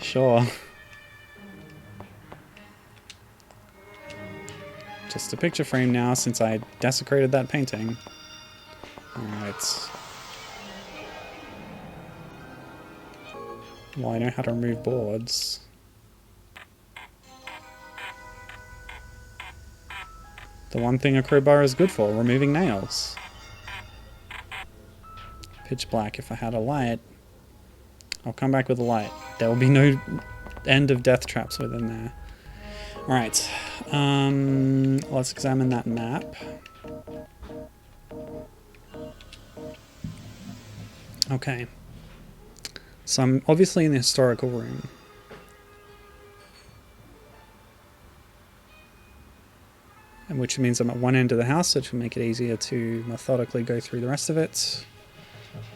Sure. Just a picture frame now since I desecrated that painting. Alright. Well, I know how to remove boards. The one thing a crowbar is good for, removing nails. Pitch black. If I had a light, I'll come back with a light. There will be no end of death traps within there. Alright. Let's examine that map. Okay. So I'm obviously in the historical room. And which means I'm at one end of the house, which will make it easier to methodically go through the rest of it.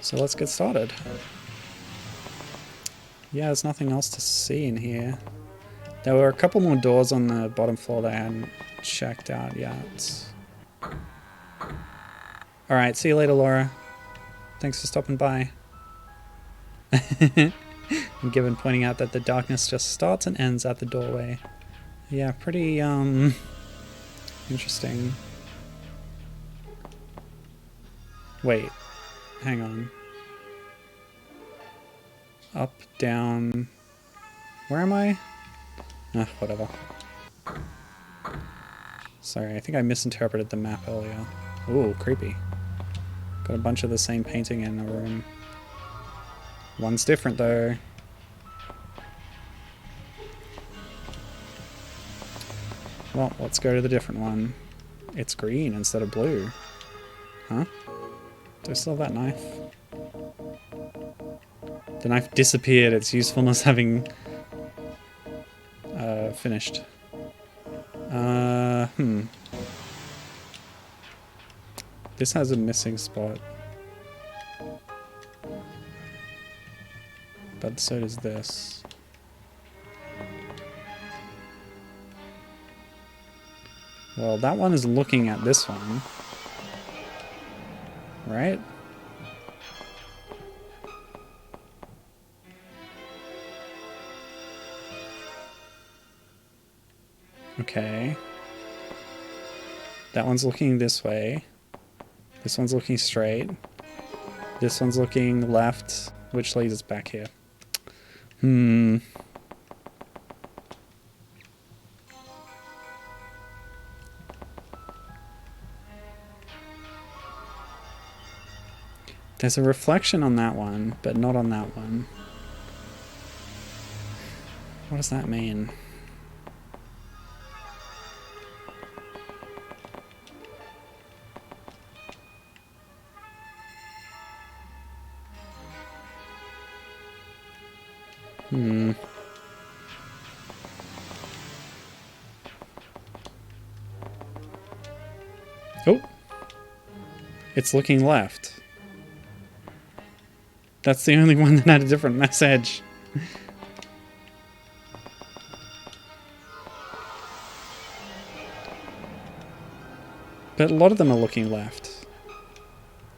So let's get started. Yeah, there's nothing else to see in here. There were a couple more doors on the bottom floor that I hadn't checked out yet. Alright, see you later, Laura. Thanks for stopping by. And Given pointing out that the darkness just starts and ends at the doorway. Yeah, pretty, interesting. Wait, hang on. Up, down... Where am I? Whatever. Sorry, I think I misinterpreted the map earlier. Ooh, creepy. Got a bunch of the same painting in the room. One's different though. Well, let's go to the different one. It's green instead of blue. Huh? Do I still have that knife? The knife disappeared, its usefulness having finished. This has a missing spot. But so does this. Well, that one is looking at this one. Right? Okay. That one's looking this way. This one's looking straight. This one's looking left, which leads us back here. There's a reflection on that one, but not on that one. What does that mean? Oh! It's looking left. That's the only one that had a different message. But a lot of them are looking left.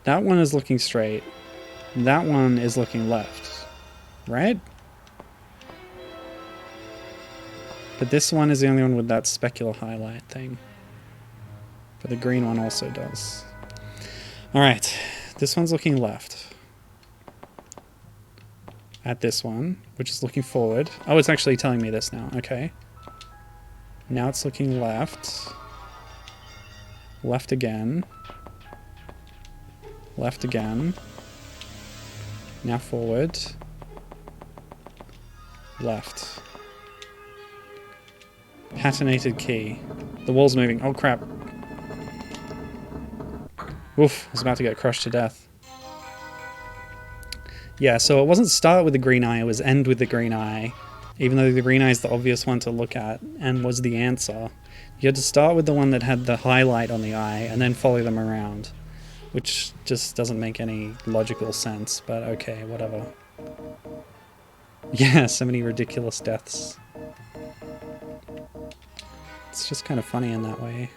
That one is looking straight. That one is looking left. Right? But this one is the only one with that specular highlight thing. But the green one also does. Alright, this one's looking left. At this one, which is looking forward. Oh, it's actually telling me this now. Okay. Now it's looking left. Left again. Left again. Now forward. Left. Patinated key. The wall's moving. Oh crap. Oof, I was about to get crushed to death. Yeah, so it wasn't start with the green eye, it was end with the green eye. Even though the green eye is the obvious one to look at and was the answer. You had to start with the one that had the highlight on the eye and then follow them around. Which just doesn't make any logical sense, but okay, whatever. Yeah, so many ridiculous deaths. It's just kind of funny in that way.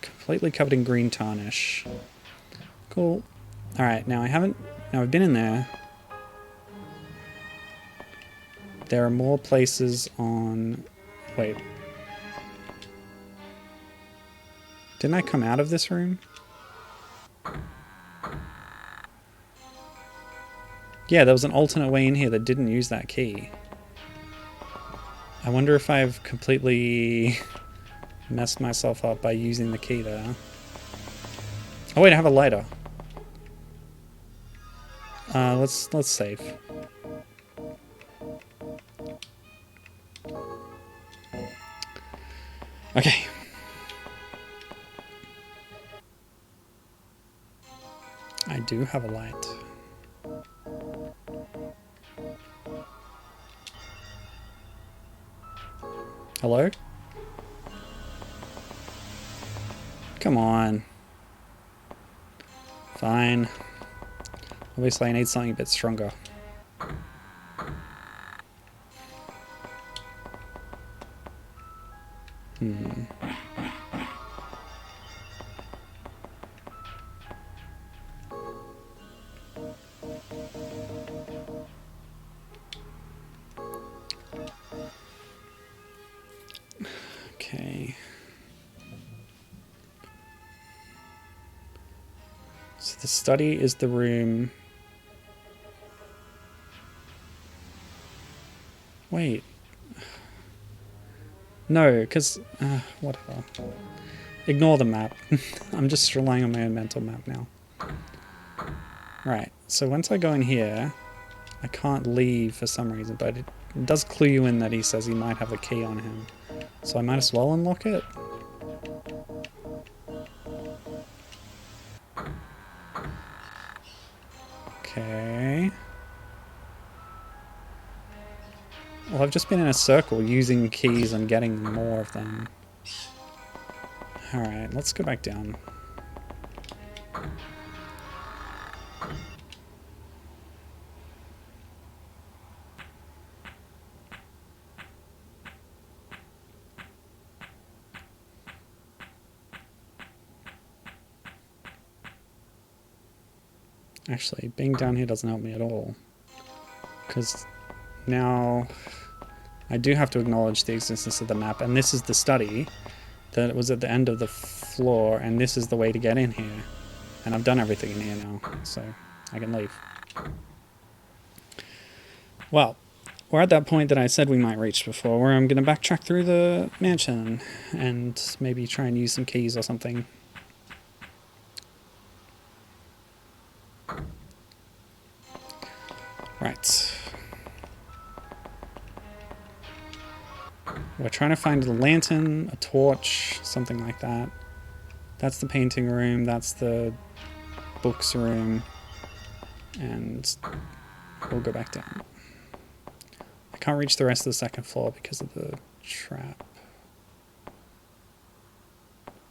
Completely covered in green tarnish. Cool. Alright, now I've been in there. There are more places on... Wait. Didn't I come out of this room? Yeah, there was an alternate way in here that didn't use that key. I wonder if I've completely messed myself up by using the key there. Oh wait, I have a lighter. Let's save. Okay. I do have a light. Hello? Come on. Fine. Obviously I need something a bit stronger. Okay. So the study is the room. Wait. No, because... whatever. Ignore the map. I'm just relying on my own mental map now. Right, so once I go in here, I can't leave for some reason, but it does clue you in that he says he might have a key on him. So I might as well unlock it. Okay. Well, I've just been in a circle using keys and getting more of them. Alright, let's go back down. Actually, being down here doesn't help me at all. Because now I do have to acknowledge the existence of the map, and this is the study that was at the end of the floor, and this is the way to get in here. And I've done everything in here now, so I can leave. Well, we're at that point that I said we might reach before, where I'm going to backtrack through the mansion and maybe try and use some keys or something. Right. We're trying to find a lantern, a torch, something like that. That's the painting room, that's the books room, and we'll go back down. I can't reach the rest of the second floor because of the trap.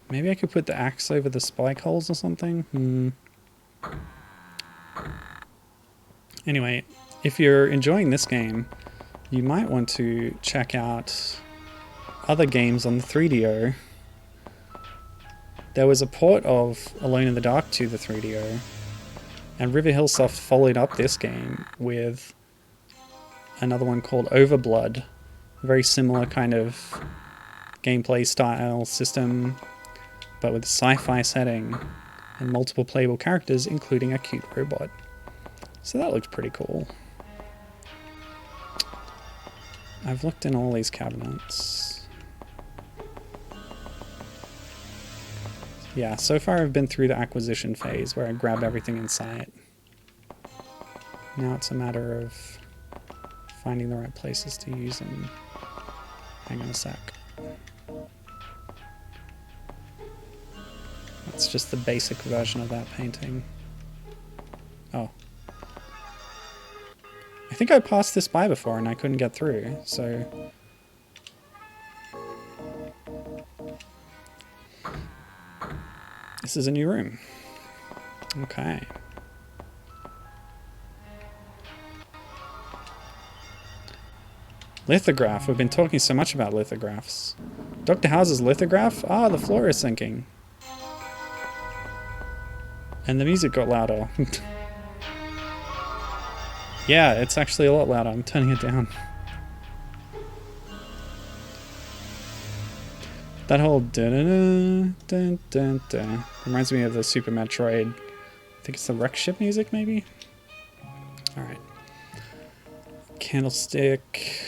Maybe I could put the axe over the spike holes or something? Anyway, if you're enjoying this game, you might want to check out other games on the 3DO. There was a port of Alone in the Dark to the 3DO, and River Hill Soft followed up this game with another one called Overblood. A very similar kind of gameplay style system, but with a sci-fi setting and multiple playable characters, including a cute robot. So that looked pretty cool. I've looked in all these cabinets. Yeah, so far I've been through the acquisition phase where I grab everything in sight. Now it's a matter of finding the right places to use them. Hang on a sec. That's just the basic version of that painting. Oh. I think I passed this by before and I couldn't get through, so... This is a new room. Okay. Lithograph. We've been talking so much about lithographs. Doctor Hauzer's lithograph? Ah, the floor is sinking. And the music got louder. Yeah, it's actually a lot louder. I'm turning it down. That whole dun-dun-dun, reminds me of the Super Metroid. I think it's the wreck ship music, maybe? Alright. Candlestick.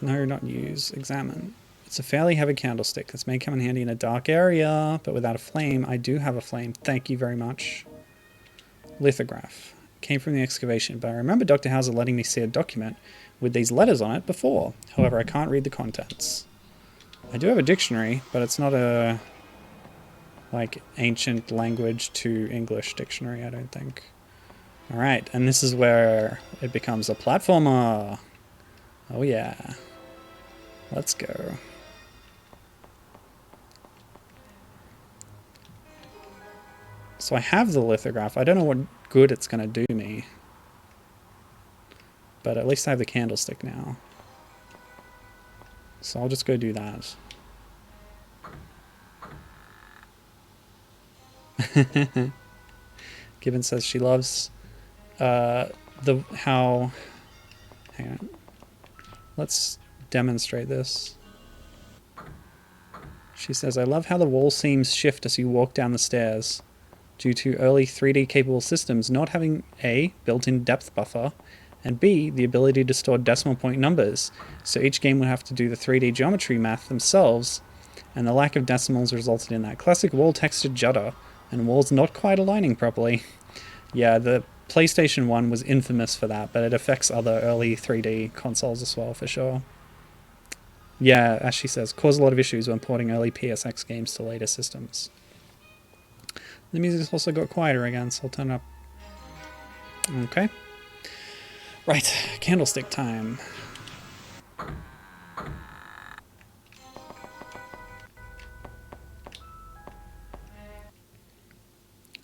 No, not use. Examine. It's a fairly heavy candlestick. This may come in handy in a dark area, but without a flame, I do have a flame. Thank you very much. Lithograph. Came from the excavation, but I remember Dr. Hauzer letting me see a document with these letters on it before. However, I can't read the contents. I do have a dictionary, but it's not a like ancient language to English dictionary, I don't think. Alright, and this is where it becomes a platformer. Oh yeah. Let's go. So I have the lithograph. I don't know what good it's going to do me. But at least I have the candlestick now. So I'll just go do that. Gibbon says she loves hang on. Let's demonstrate this. She says, I love how the wall seams shift as you walk down the stairs. Due to early 3D capable systems not having A, built-in depth buffer, and B, the ability to store decimal point numbers, so each game would have to do the 3D geometry math themselves, and the lack of decimals resulted in that classic wall texture judder, and walls not quite aligning properly. Yeah, the PlayStation 1 was infamous for that, but it affects other early 3D consoles as well, for sure. Yeah, as she says, caused a lot of issues when porting early PSX games to later systems. The music's also got quieter again, so I'll turn it up. Okay. Right, candlestick time.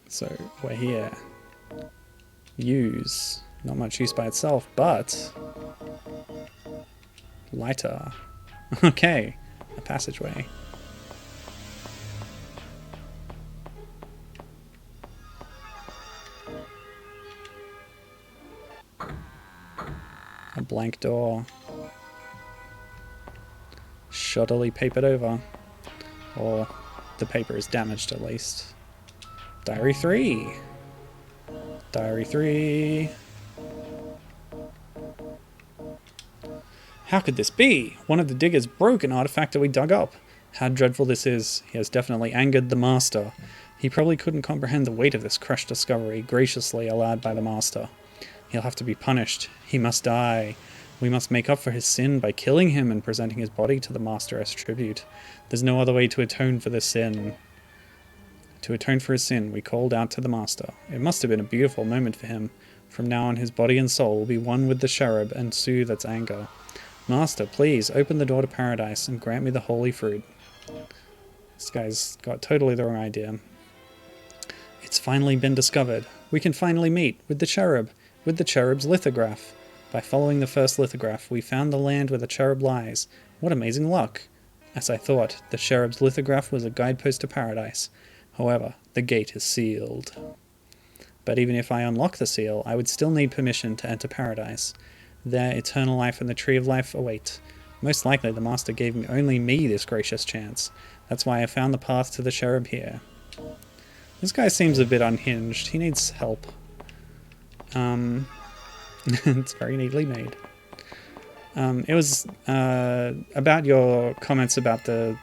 So, we're here. Use. Not much use by itself, but... lighter. Okay, a passageway. A blank door. Shoddily papered over. Or the paper is damaged at least. Diary 3. Diary 3. How could this be? One of the diggers broke an artifact that we dug up. How dreadful this is. He has definitely angered the master. He probably couldn't comprehend the weight of this crushed discovery, graciously allowed by the Master. He'll have to be punished. He must die. We must make up for his sin by killing him and presenting his body to the Master as tribute. There's no other way to atone for this sin. To atone for his sin, we called out to the Master. It must have been a beautiful moment for him. From now on, his body and soul will be one with the cherub and soothe its anger. Master, please, open the door to paradise and grant me the holy fruit. This guy's got totally the wrong idea. It's finally been discovered. We can finally meet with the cherub, with the cherub's lithograph. By following the first lithograph, we found the land where the cherub lies. What amazing luck! As I thought, the cherub's lithograph was a guidepost to paradise. However, the gate is sealed. But even if I unlock the seal, I would still need permission to enter paradise. There, eternal life and the tree of life await. Most likely the Master gave only me this gracious chance. That's why I found the path to the cherub here. This guy seems a bit unhinged. He needs help. It's very neatly made. It was about your comments about the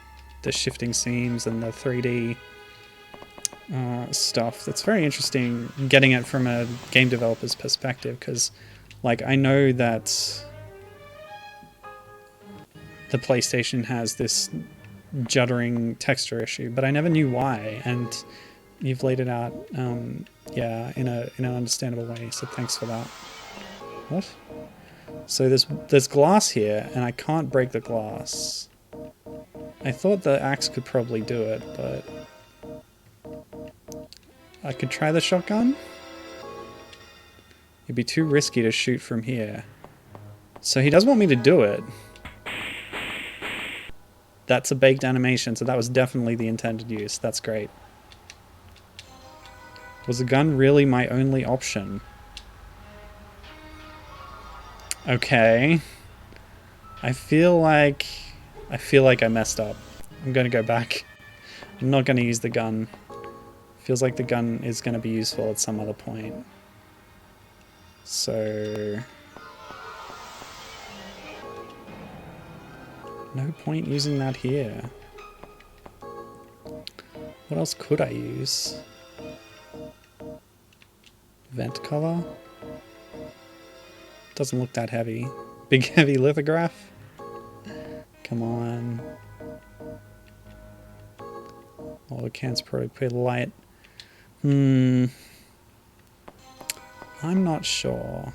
shifting seams and the 3D stuff. That's very interesting, getting it from a game developer's perspective, because like I know that the PlayStation has this juddering texture issue, but I never knew why, and you've laid it out yeah, in an understandable way, so thanks for that. What? So there's glass here, and I can't break the glass. I thought the axe could probably do it, but I could try the shotgun? It'd be too risky to shoot from here. So he does want me to do it. That's a baked animation, so that was definitely the intended use. That's great. Was the gun really my only option? Okay. I feel like I messed up. I'm gonna go back. I'm not gonna use the gun. Feels like the gun is gonna be useful at some other point. So no point using that here. What else could I use? Vent cover? Doesn't look that heavy. Big heavy lithograph? Come on. Oh, the can's probably pretty light. I'm not sure.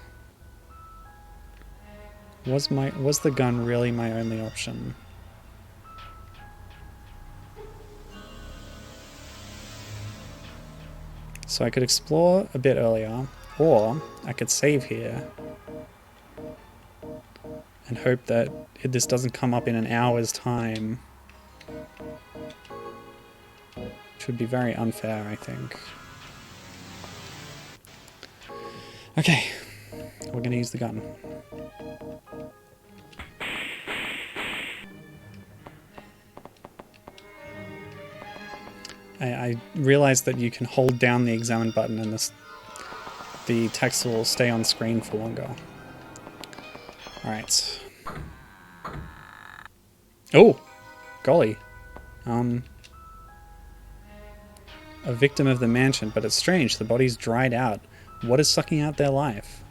Was the gun really my only option? So I could explore a bit earlier, or I could save here and hope that this doesn't come up in an hour's time. Which would be very unfair, I think. Okay, we're gonna use the gun. I realized that you can hold down the examine button and the text will stay on screen for longer. Alright. Oh! Golly. A victim of the mansion, but it's strange, the body's dried out. What is sucking out their life?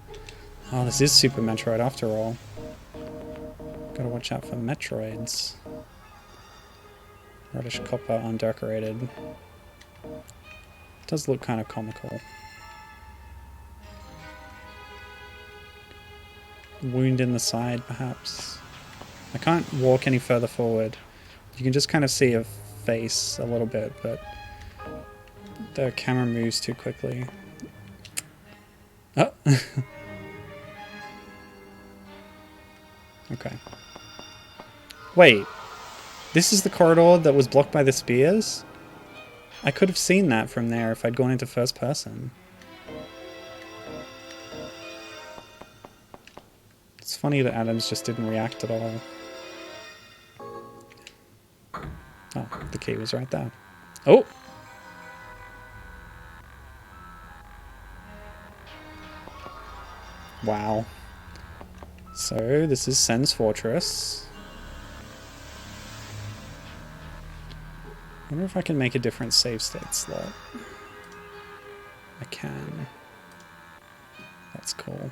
Oh, this is Super Metroid after all. Gotta watch out for Metroids. Reddish copper, undecorated. Does look kind of comical. Wound in the side, perhaps. I can't walk any further forward. You can just kind of see a face a little bit, but the camera moves too quickly. Oh! Okay. Wait. This is the corridor that was blocked by the spears? I could have seen that from there if I'd gone into first person. It's funny that Adams just didn't react at all. Oh, the key was right there. Oh! Wow. So, this is Sen's Fortress. wonder if I can make a different save state slot. I can. That's cool.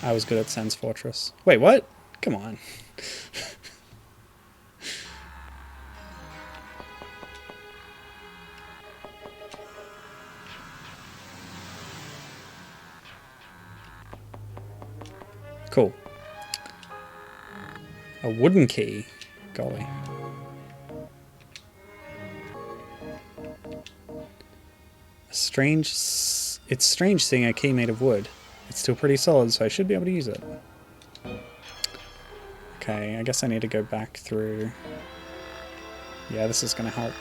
I was good at Sense Fortress. Wait, what? Come on. Cool. A wooden key. Golly. It's strange seeing a key made of wood. It's still pretty solid, so I should be able to use it. Okay, I guess I need to go back through. Yeah, this is going to help.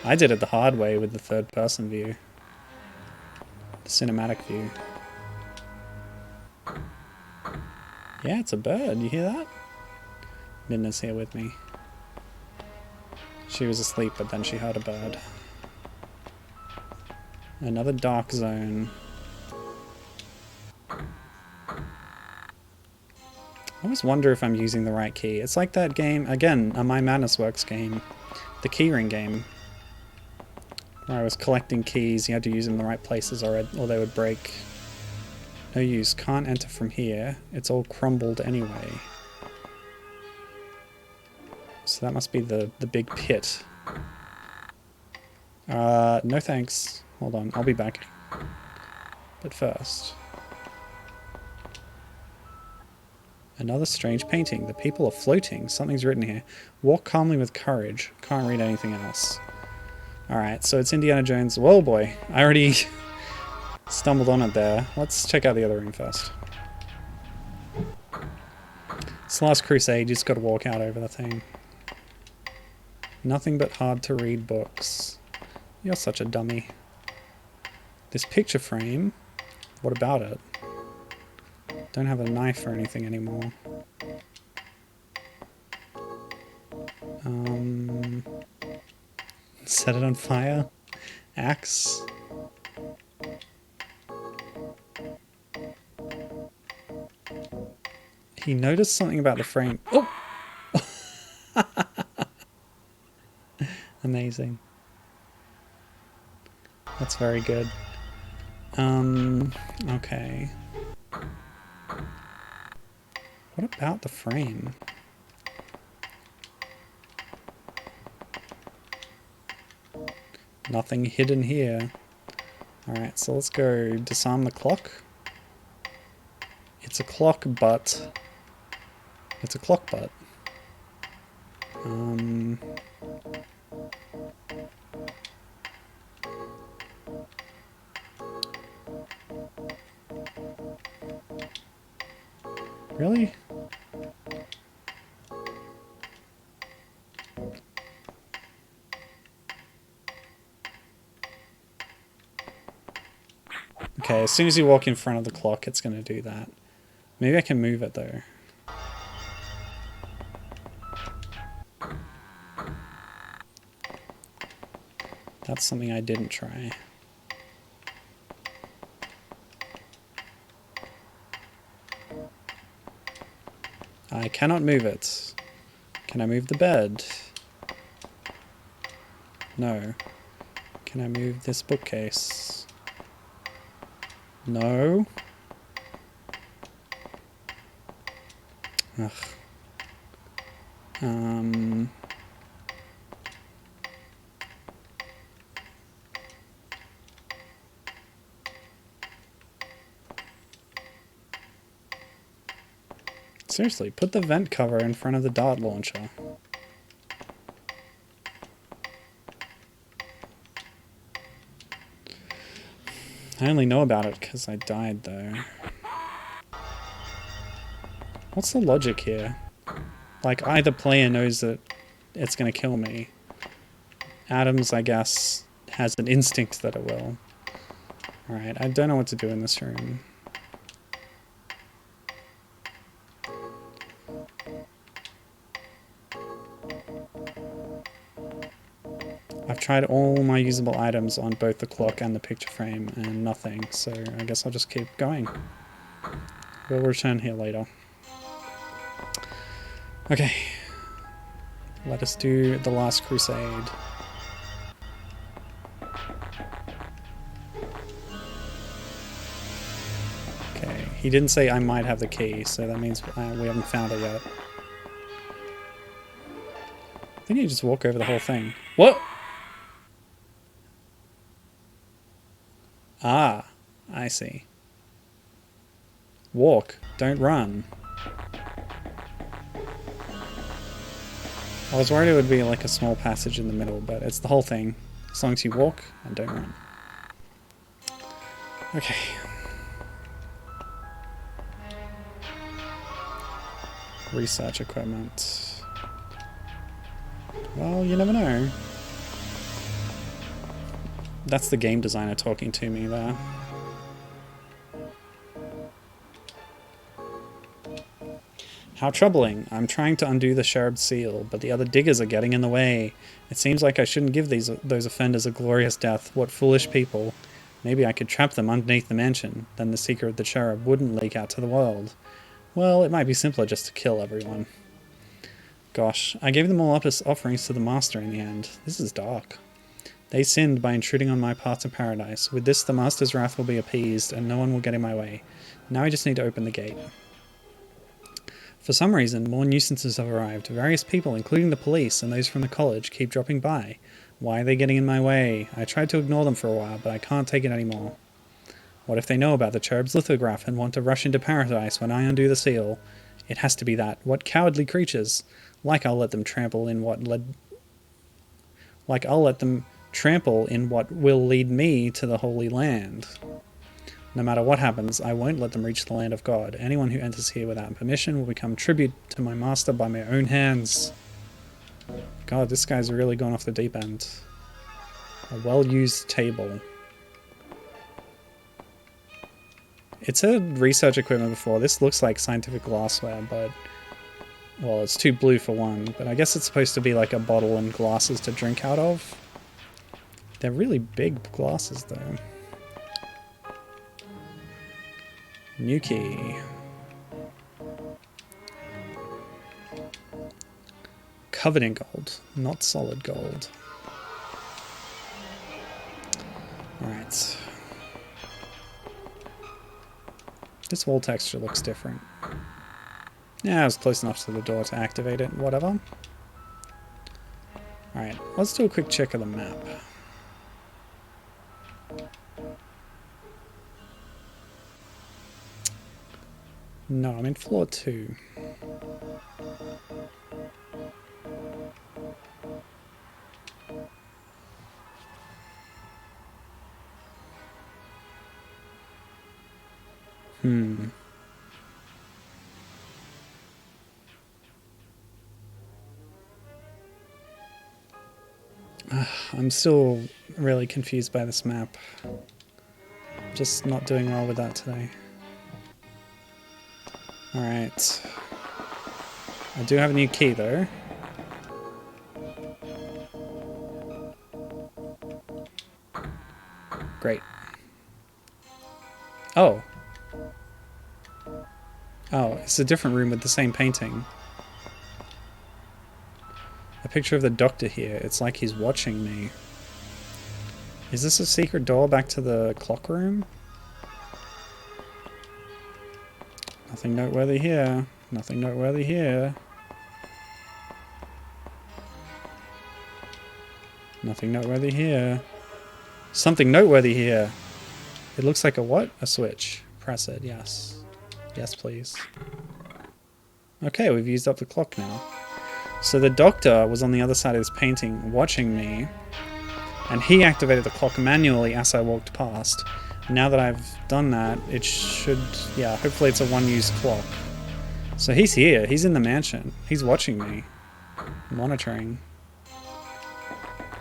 I did it the hard way with the third-person view. The cinematic view. Yeah, it's a bird. You hear that? Midna's here with me. She was asleep, but then she heard a bird. Another dark zone. I always wonder if I'm using the right key. It's like that game, again, a My Madness Works game. The keyring game. Where I was collecting keys, you had to use them in the right places or they would break. No use, can't enter from here. It's all crumbled anyway. So that must be the big pit. No thanks. Hold on, I'll be back. But first... Another strange painting. The people are floating. Something's written here. Walk calmly with courage. Can't read anything else. Alright, so it's Indiana Jones. Whoa boy, I already stumbled on it there. Let's check out the other room first. It's the Last Crusade, you just gotta walk out over the thing. Nothing but hard to read books. You're such a dummy. This picture frame, what about it? Don't have a knife or anything anymore. Set it on fire. Axe. He noticed something about the frame. Oh! Amazing. That's very good. Okay. What about the frame? Nothing hidden here. Alright, so let's go disarm the clock. It's a clock, but... It's a clock, but... Really? Okay, as soon as you walk in front of the clock, it's going to do that. Maybe I can move it, though. That's something I didn't try. I cannot move it. Can I move the bed? No. Can I move this bookcase? No. Ugh. Seriously, put the vent cover in front of the dart launcher. I only know about it because I died, though. What's the logic here? Like, either player knows that it's going to kill me. Adams, I guess, has an instinct that it will. Alright, I don't know what to do in this room. I've tried all my usable items on both the clock and the picture frame and nothing, so I guess I'll just keep going. We'll return here later. Okay. Let us do the Last Crusade. Okay, he didn't say I might have the key, so that means we haven't found it yet. I think you just walk over the whole thing. What? Ah, I see. Walk, don't run. I was worried it would be like a small passage in the middle, but it's the whole thing. As long as you walk and don't run. Okay. Research equipment. Well, you never know. That's the game designer talking to me there. How troubling. I'm trying to undo the cherub seal, but the other diggers are getting in the way. It seems like I shouldn't give those offenders a glorious death. What foolish people. Maybe I could trap them underneath the mansion, then the secret of the cherub wouldn't leak out to the world. Well, it might be simpler just to kill everyone. Gosh, I gave them all up as offerings to the master in the end. This is dark. They sinned by intruding on my path to paradise. With this, the master's wrath will be appeased, and no one will get in my way. Now I just need to open the gate. For some reason, more nuisances have arrived. Various people, including the police and those from the college, keep dropping by. Why are they getting in my way? I tried to ignore them for a while, but I can't take it anymore. What if they know about the cherub's lithograph and want to rush into paradise when I undo the seal? It has to be that. What cowardly creatures! Like I'll let them trample in what will lead me to the Holy Land. No matter what happens, I won't let them reach the land of God. Anyone who enters here without permission will become tribute to my master by my own hands. God, this guy's really gone off the deep end. A well-used table. It said research equipment before. This looks like scientific glassware, but... well, it's too blue for one, but I guess it's supposed to be like a bottle and glasses to drink out of. They're really big glasses, though. New key. Covered in gold, not solid gold. Alright. This wall texture looks different. Yeah, I was close enough to the door to activate it, whatever. Alright, let's do a quick check of the map. No, I'm in floor 2. I'm still really confused by this map. Just not doing well with that today. Alright. I do have a new key though. Great. Oh. Oh, it's a different room with the same painting. A picture of the doctor here. It's like he's watching me. Is this a secret door back to the clock room? Nothing noteworthy here. Nothing noteworthy here. Nothing noteworthy here. Something noteworthy here. It looks like a what? A switch. Press it, yes. Yes, please. Okay, we've used up the clock now. So the doctor was on the other side of this painting watching me, and he activated the clock manually as I walked past. Now that I've done that, it should, yeah, hopefully it's a one-use clock. So he's here, he's in the mansion, he's watching me, monitoring.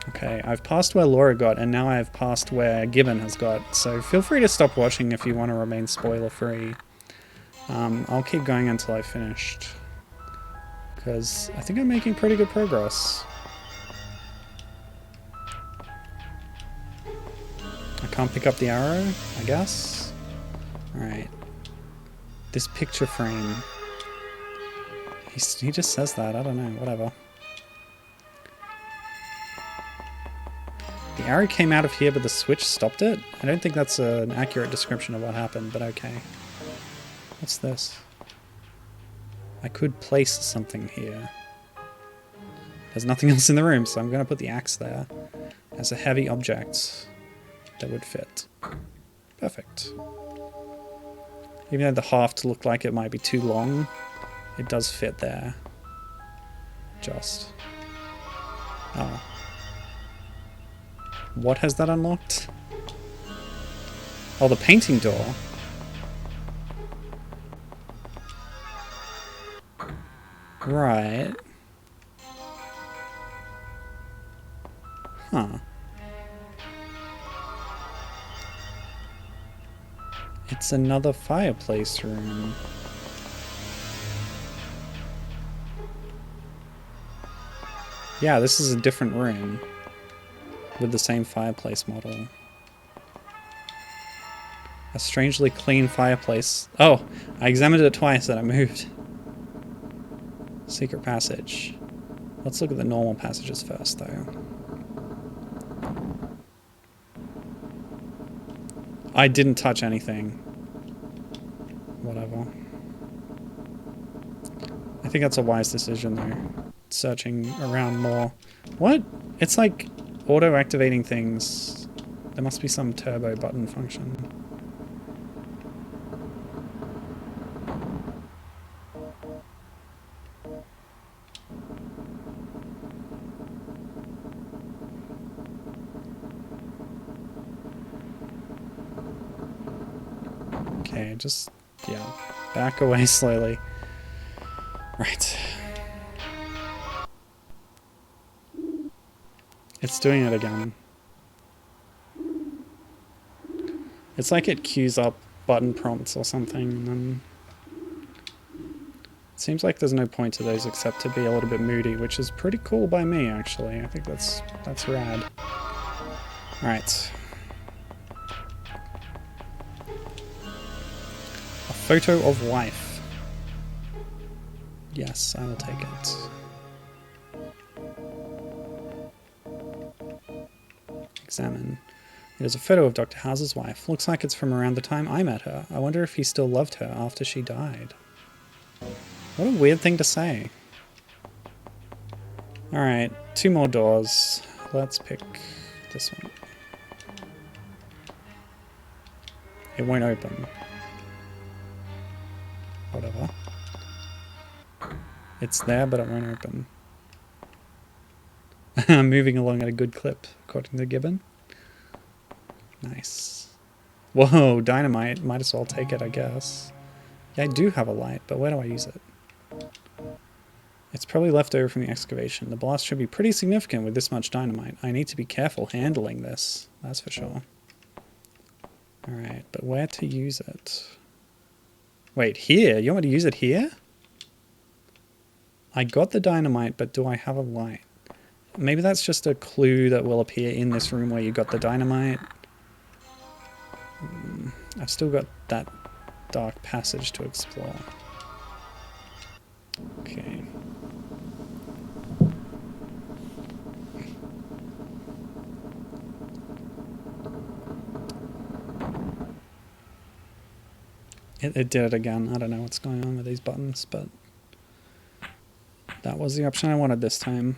Okay, I've passed where Laura got, and now I've passed where Gibbon has got, so feel free to stop watching if you want to remain spoiler-free. I'll keep going until I've finished, because I think I'm making pretty good progress. can't pick up the arrow, I guess. Alright. This picture frame. He just says that, I don't know, whatever. The arrow came out of here, but the switch stopped it? I don't think that's an accurate description of what happened, but okay. What's this? I could place something here. There's nothing else in the room, so I'm going to put the axe there as a heavy object that would fit. Perfect. Even though the haft looked like it might be too long, it does fit there. Just. Oh. What has that unlocked? Oh, the painting door. Right. Huh. It's another fireplace room. Yeah, this is a different room with the same fireplace model. A strangely clean fireplace. Oh, I examined it twice and I moved. Secret passage. Let's look at the normal passages first, though. I didn't touch anything. Whatever. I think that's a wise decision, though. Searching around more. What? It's like auto-activating things. There must be some turbo button function. Okay, just, yeah, back away slowly. Right. It's doing it again. It's like it queues up button prompts or something, and then it seems like there's no point to those except to be a little bit moody, which is pretty cool by me, actually. I think that's rad. Alright. A photo of wife. Yes, I will take it. Examine. It is a photo of Dr. Hauzer's wife. Looks like it's from around the time I met her. I wonder if he still loved her after she died. What a weird thing to say. Alright, 2 more doors. Let's pick this one. It won't open. Whatever. It's there, but it won't open. I'm moving along at a good clip, according to Gibbon. Nice. Whoa, dynamite. Might as well take it, I guess. Yeah, I do have a light, but where do I use it? It's probably left over from the excavation. The blast should be pretty significant with this much dynamite. I need to be careful handling this, that's for sure. Alright, but where to use it? Wait, here? You want me to use it here? I got the dynamite, but do I have a light? Maybe that's just a clue that will appear in this room where you got the dynamite. I've still got that dark passage to explore. Okay. It did it again. I don't know what's going on with these buttons, but that was the option I wanted this time.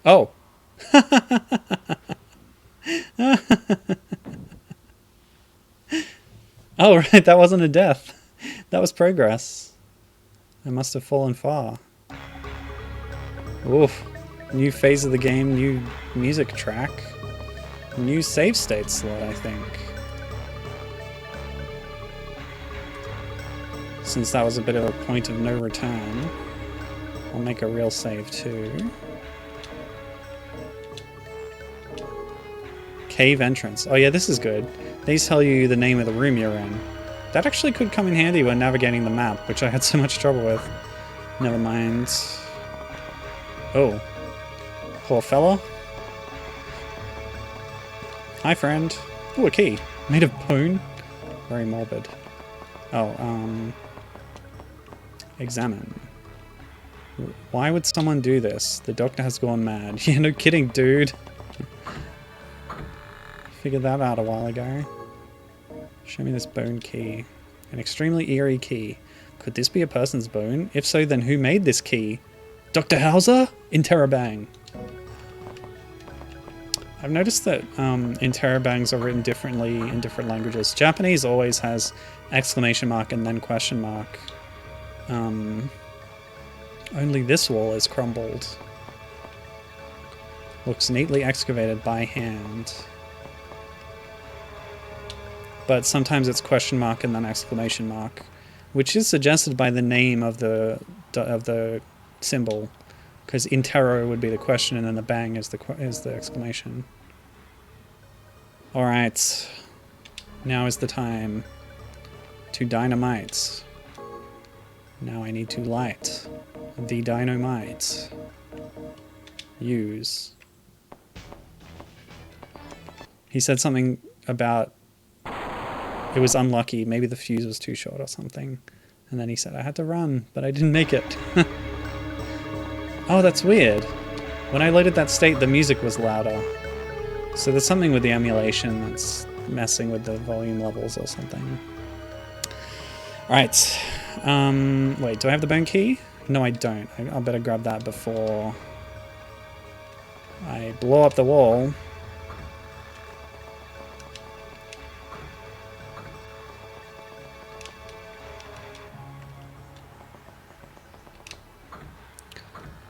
Oh! Oh, right, that wasn't a death. That was progress. I must have fallen far. Oof. New phase of the game, new music track. New save state slot, I think. Since that was a bit of a point of no return, I'll make a real save too. Cave entrance. Oh yeah, this is good. These tell you the name of the room you're in. That actually could come in handy when navigating the map, which I had so much trouble with. Never mind. Oh. Poor fella. Hi, friend. Oh, a key. Made of bone. Very morbid. Oh, examine. Why would someone do this? The doctor has gone mad. Yeah, no kidding, dude. Figured that out a while ago. Show me this bone key. An extremely eerie key. Could this be a person's bone? If so, then who made this key? Doctor Hauzer? Interrobang. I've noticed that interrobangs are written differently in different languages. Japanese always has exclamation mark and then question mark. Only this wall is crumbled. Looks neatly excavated by hand. But sometimes it's question mark and then exclamation mark, which is suggested by the name of the symbol, because interro would be the question and then the bang is the exclamation. All right, now is the time to dynamite. Now I need to light the dynamite. Use. He said something about it was unlucky. Maybe the fuse was too short or something. And then he said I had to run, but I didn't make it. Oh, that's weird. When I loaded that state, the music was louder. So there's something with the emulation that's messing with the volume levels or something. Alright. Wait, do I have the bone key? No, I don't. I better grab that before I blow up the wall.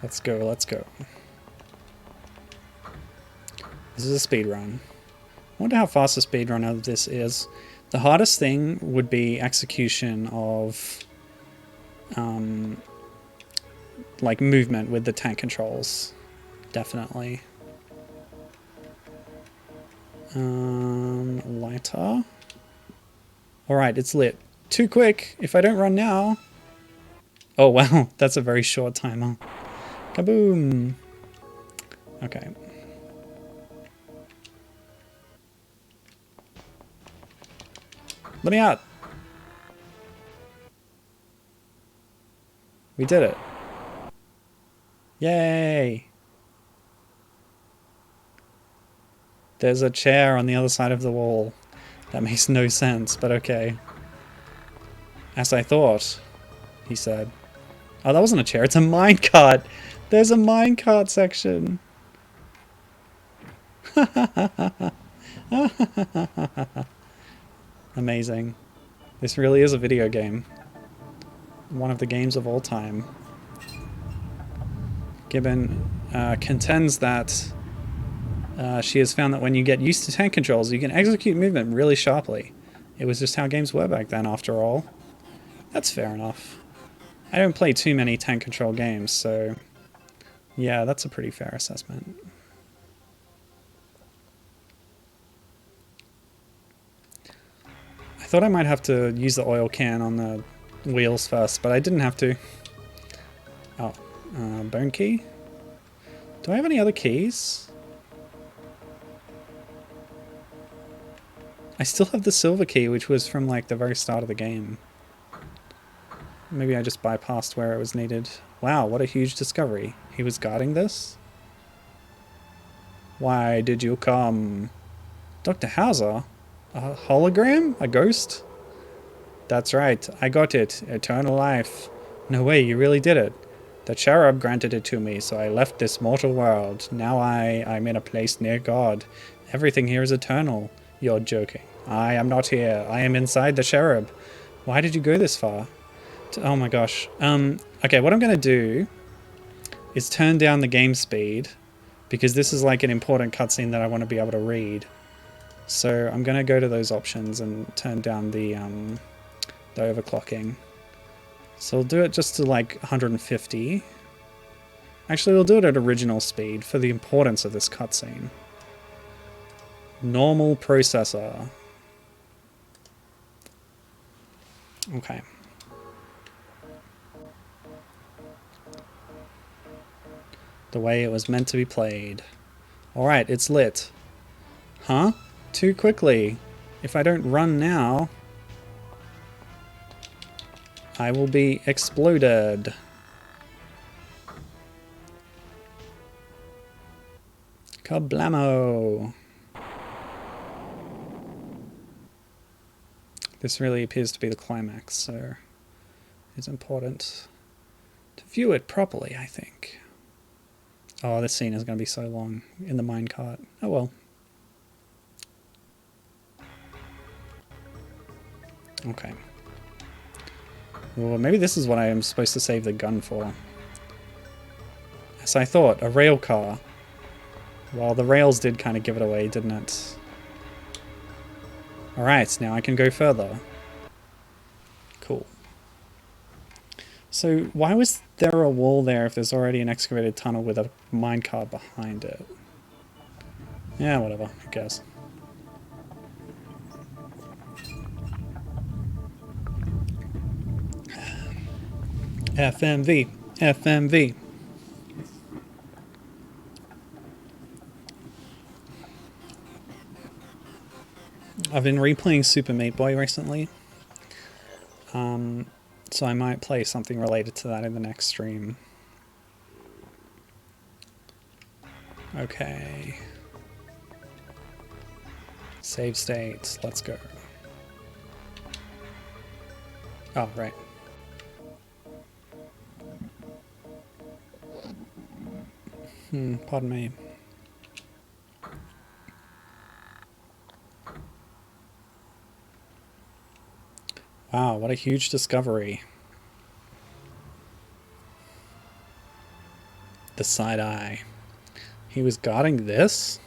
Let's go, let's go. This is a speed run. I wonder how fast the speed run of this is. The hardest thing would be execution of like movement with the tank controls. Definitely. Lighter. Alright, it's lit. Too quick! If I don't run now... Oh wow, that's a very short timer. Kaboom! Okay. Let me out! We did it. Yay! There's a chair on the other side of the wall. That makes no sense, but okay. As I thought, he said. Oh, that wasn't a chair, it's a minecart! There's a minecart section! Amazing. This really is a video game. One of the games of all time. Gibbon contends that she has found that when you get used to tank controls, you can execute movement really sharply. It was just how games were back then, after all. That's fair enough. I don't play too many tank control games, so yeah, that's a pretty fair assessment. I thought I might have to use the oil can on the wheels first, but I didn't have to. Oh, bone key? Do I have any other keys? I still have the silver key, which was from like the very start of the game. Maybe I just bypassed where it was needed. Wow, what a huge discovery. He was guarding this? Why did you come? Doctor Hauzer? A hologram? A ghost? That's right, I got it. Eternal life. No way, you really did it. The cherub granted it to me, so I left this mortal world. Now I'm in a place near God. Everything here is eternal. You're joking. I am not here. I am inside the cherub. Why did you go this far? Oh my gosh. Okay, what I'm going to do is turn down the game speed, because this is like an important cutscene that I want to be able to read. So I'm going to go to those options and turn down the overclocking. So we'll do it just to like 150. Actually, we'll do it at original speed for the importance of this cutscene. Normal processor. Okay. The way it was meant to be played. Alright, it's lit. Huh? Too quickly. If I don't run now, I will be exploded. Kablamo! This really appears to be the climax, so it's important to view it properly, I think. Oh, this scene is going to be so long in the minecart. Oh well. Okay. Well, maybe this is what I am supposed to save the gun for. As I thought, a rail car. Well, the rails did kind of give it away, didn't it? Alright, now I can go further. Cool. So, why was there a wall there if there's already an excavated tunnel with a minecart behind it? Yeah, whatever, I guess. FMV, FMV. I've been replaying Super Meat Boy recently, so I might play something related to that in the next stream. Okay. Save state, let's go. Oh, right. Pardon me. Wow, what a huge discovery. The side eye. He was guarding this?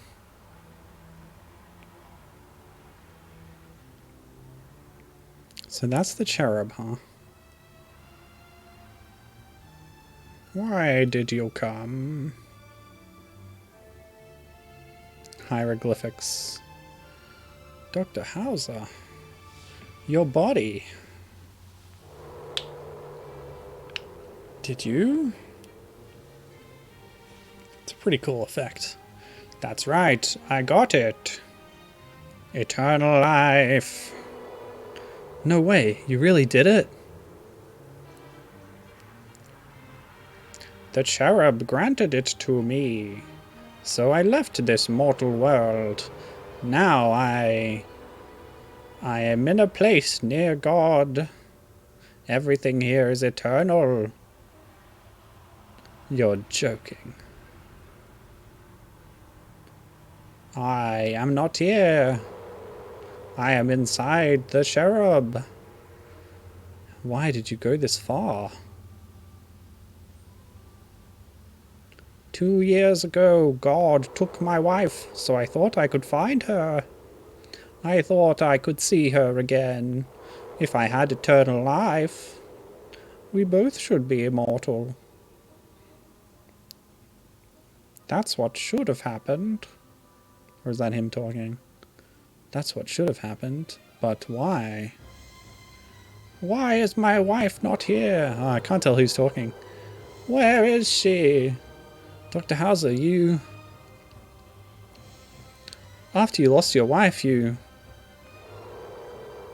So that's the cherub, huh? Why did you come? Hieroglyphics. Doctor Hauzer. Your body. Did you? It's a pretty cool effect. That's right, I got it. Eternal life. No way, you really did it? The cherub granted it to me. So I left this mortal world. Now I am in a place near God. Everything here is eternal. You're joking. I am not here. I am inside the cherub. Why did you go this far? 2 years ago, God took my wife, so I thought I could find her. I thought I could see her again. If I had eternal life, we both should be immortal. That's what should have happened. Or is that him talking? That's what should have happened. But why? Why is my wife not here? Oh, I can't tell who's talking. Where is she? Dr. Hauzer, you... After you lost your wife, you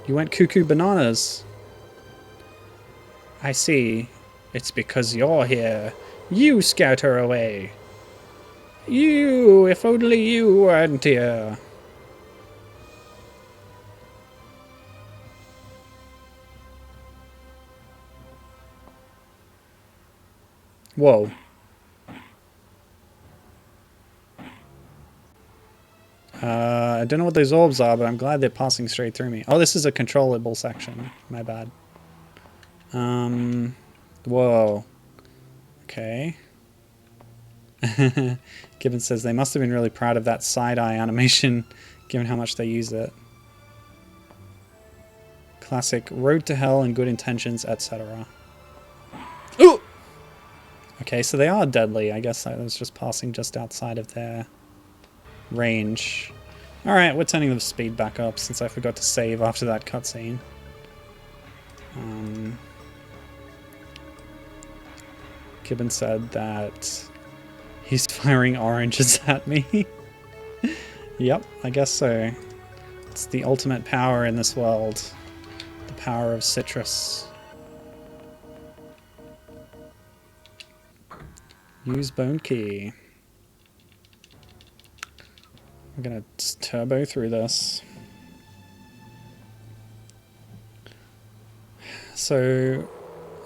went cuckoo bananas. I see. It's because you're here. You scared her away. You, if only you weren't here. Whoa. I don't know what those orbs are, but I'm glad they're passing straight through me. Oh, this is a controllable section. My bad. Whoa. Okay. Gibbon says they must have been really proud of that side-eye animation, given how much they use it. Classic road to hell and good intentions, etc. Ooh! Okay, so they are deadly. I guess I was just passing just outside of their range. Alright, we're turning the speed back up since I forgot to save after that cutscene. Gibbon said that He's firing oranges at me. Yep, I guess so. It's the ultimate power in this world. The power of citrus. Use bone key. I'm gonna turbo through this. So,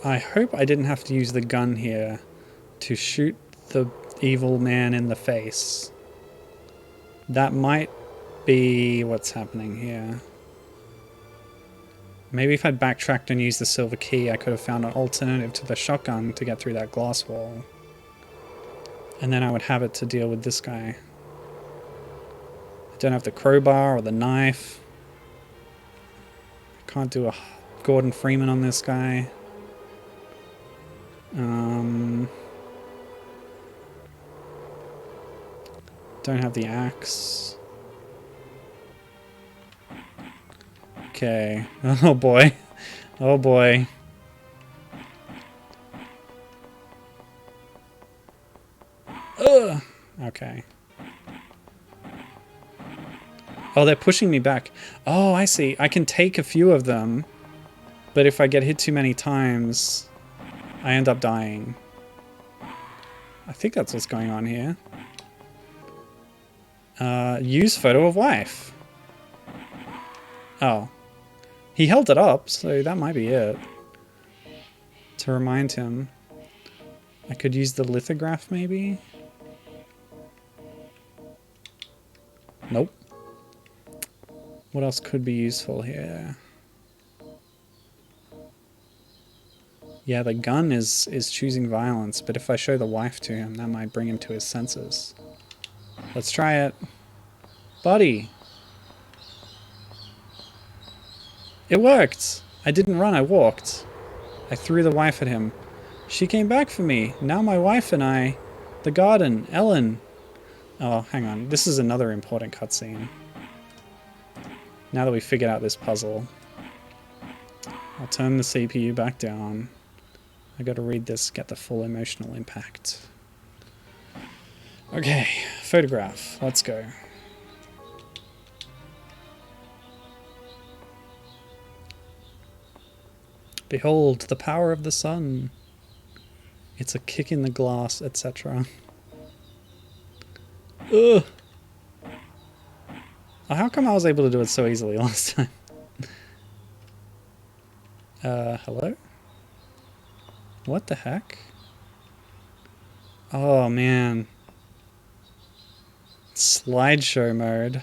I hope I didn't have to use the gun here to shoot the evil man in the face. That might be what's happening here. Maybe if I'd backtracked and used the silver key, I could have found an alternative to the shotgun to get through that glass wall. And then I would have it to deal with this guy. I don't have the crowbar or the knife. I can't do a Gordon Freeman on this guy. Don't have the axe. Okay. Oh boy. Oh boy. Ugh. Okay. Oh, they're pushing me back. Oh, I see. I can take a few of them, but if I get hit too many times, I end up dying. I think that's what's going on here. Use photo of wife. Oh. He held it up, so that might be it. To remind him. I could use the lithograph, maybe? Nope. What else could be useful here? Yeah, the gun is choosing violence, but if I show the wife to him, that might bring him to his senses. Let's try it. Buddy! It worked! I didn't run, I walked. I threw the wife at him. She came back for me. Now my wife and I... The garden. Ellen. Oh, hang on. This is another important cutscene. Now that we figured out this puzzle. I'll turn the CPU back down. I gotta read this, get the full emotional impact. Okay, photograph. Let's go. Behold, the power of the sun. It's a kick in the glass, etc. Ugh. Oh, how come I was able to do it so easily last time? Hello? What the heck? Oh, man. Slideshow mode.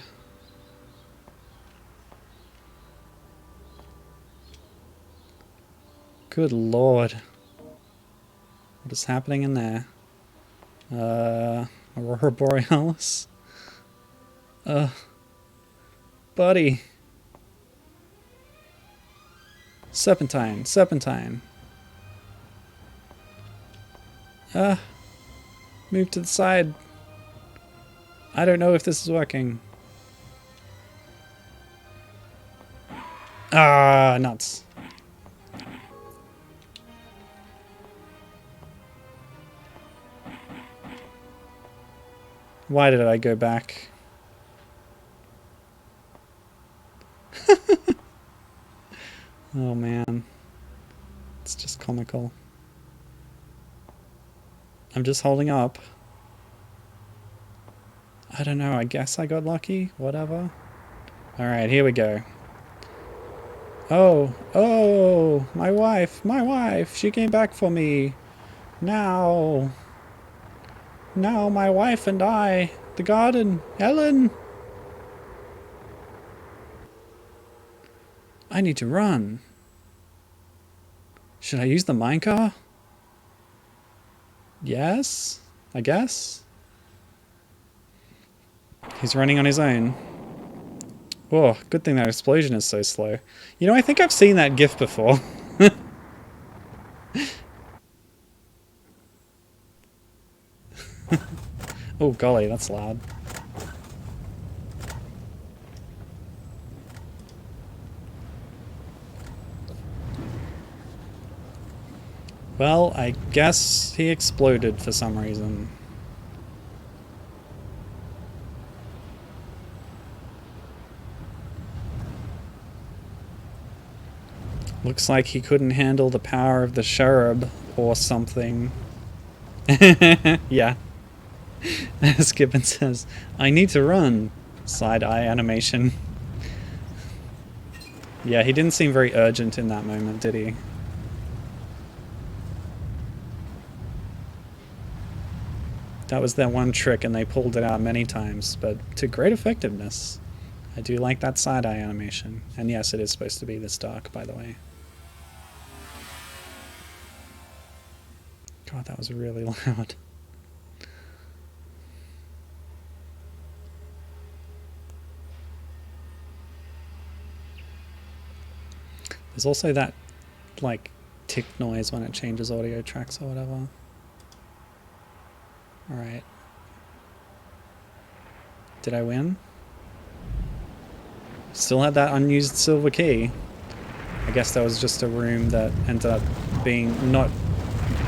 Good lord. What is happening in there? Aurora Borealis? Buddy. Serpentine, serpentine. Move to the side. I don't know if this is working. Ah, nuts. Why did I go back? Oh man. It's just comical. I'm just holding up. I don't know, I guess I got lucky? Whatever. Alright, here we go. Oh, my wife, she came back for me. Now my wife and I, the garden, Ellen. I need to run. Should I use the minecart? Yes, I guess. He's running on his own. Oh, good thing that explosion is so slow. You know, I think I've seen that GIF before. Oh, golly, that's loud. Well, I guess he exploded for some reason. Looks like he couldn't handle the power of the cherub or something. Yeah. As Gibbon says, I need to run. Side-eye animation. Yeah, he didn't seem very urgent in that moment, did he? That was their one trick and they pulled it out many times, but to great effectiveness. I do like that side-eye animation. And yes, it is supposed to be this dark, by the way. God, that was really loud. There's also that, like, tick noise when it changes audio tracks or whatever. Alright. Did I win? Still had that unused silver key. I guess that was just a room that ended up being not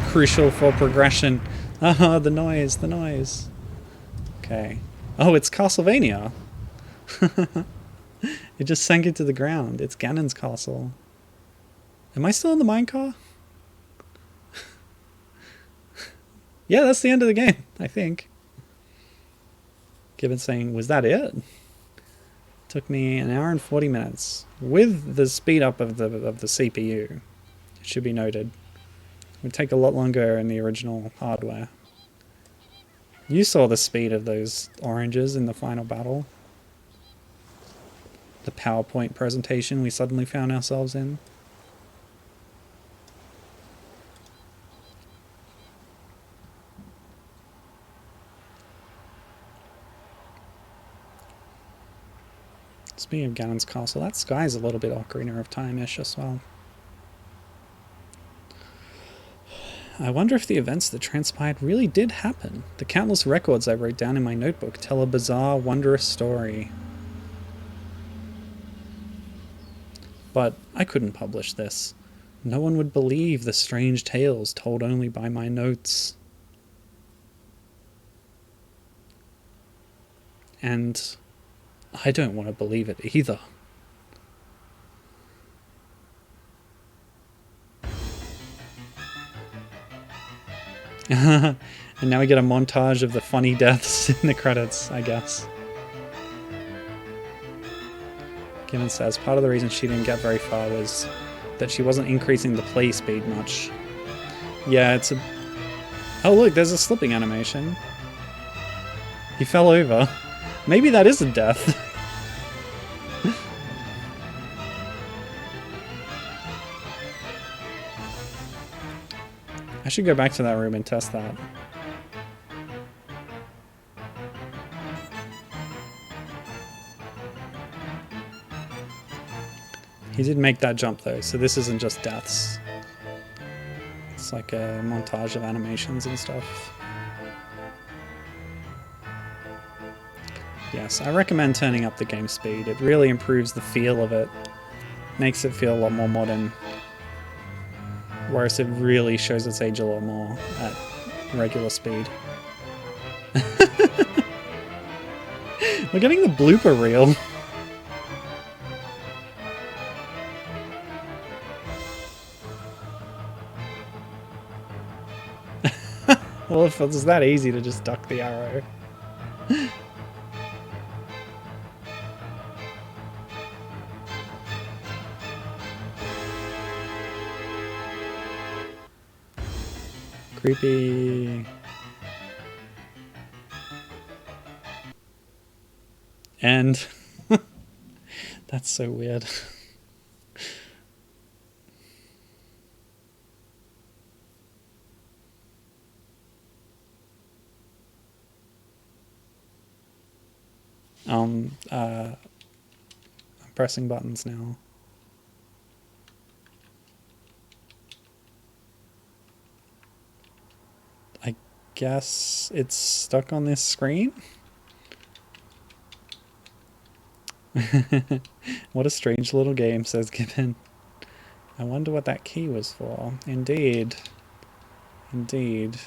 crucial for progression. Ah, the noise, the noise. Okay. Oh, it's Castlevania. It just sank into the ground. It's Ganon's castle. Am I still in the minecar? Yeah, that's the end of the game, I think. Given saying, was that it? Took me an hour and 40 minutes with the speed up of the CPU. It should be noted. It would take a lot longer in the original hardware. You saw the speed of those oranges in the final battle. The PowerPoint presentation we suddenly found ourselves in. Speaking of Ganon's castle, that sky's a little bit Ocarina of Time-ish as well. I wonder if the events that transpired really did happen. The countless records I wrote down in my notebook tell a bizarre, wondrous story. But I couldn't publish this. No one would believe the strange tales told only by my notes. And I don't want to believe it either. And now we get a montage of the funny deaths in the credits, I guess. Given says part of the reason she didn't get very far was that she wasn't increasing the play speed much. Yeah, it's a... Oh look, there's a slipping animation. He fell over. Maybe that is a death. I should go back to that room and test that. He did make that jump though, so this isn't just deaths. It's like a montage of animations and stuff. Yes, I recommend turning up the game speed. It really improves the feel of it. Makes it feel a lot more modern. Whereas it really shows its age a lot more at regular speed. We're getting the blooper reel. Well, if it's that easy to just duck the arrow. Creepy. And that's so weird. I'm pressing buttons now. I guess it's stuck on this screen? What a strange little game, says Gibbon. I wonder what that key was for. Indeed. Indeed.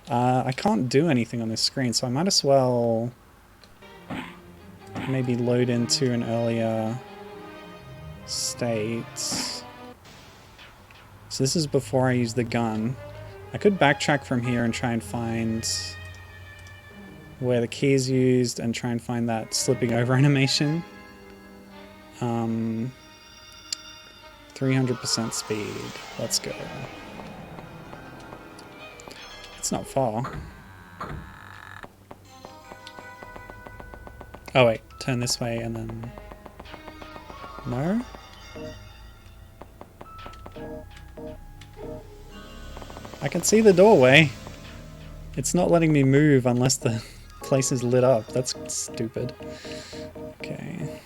I can't do anything on this screen, so I might as well maybe load into an earlier states. So this is before I use the gun. I could backtrack from here and try and find where the key is used and try and find that slipping over animation. 300% speed. Let's go. It's not far. Oh wait, turn this way and then... No? I can see the doorway. It's not letting me move unless the place is lit up. That's stupid. Okay.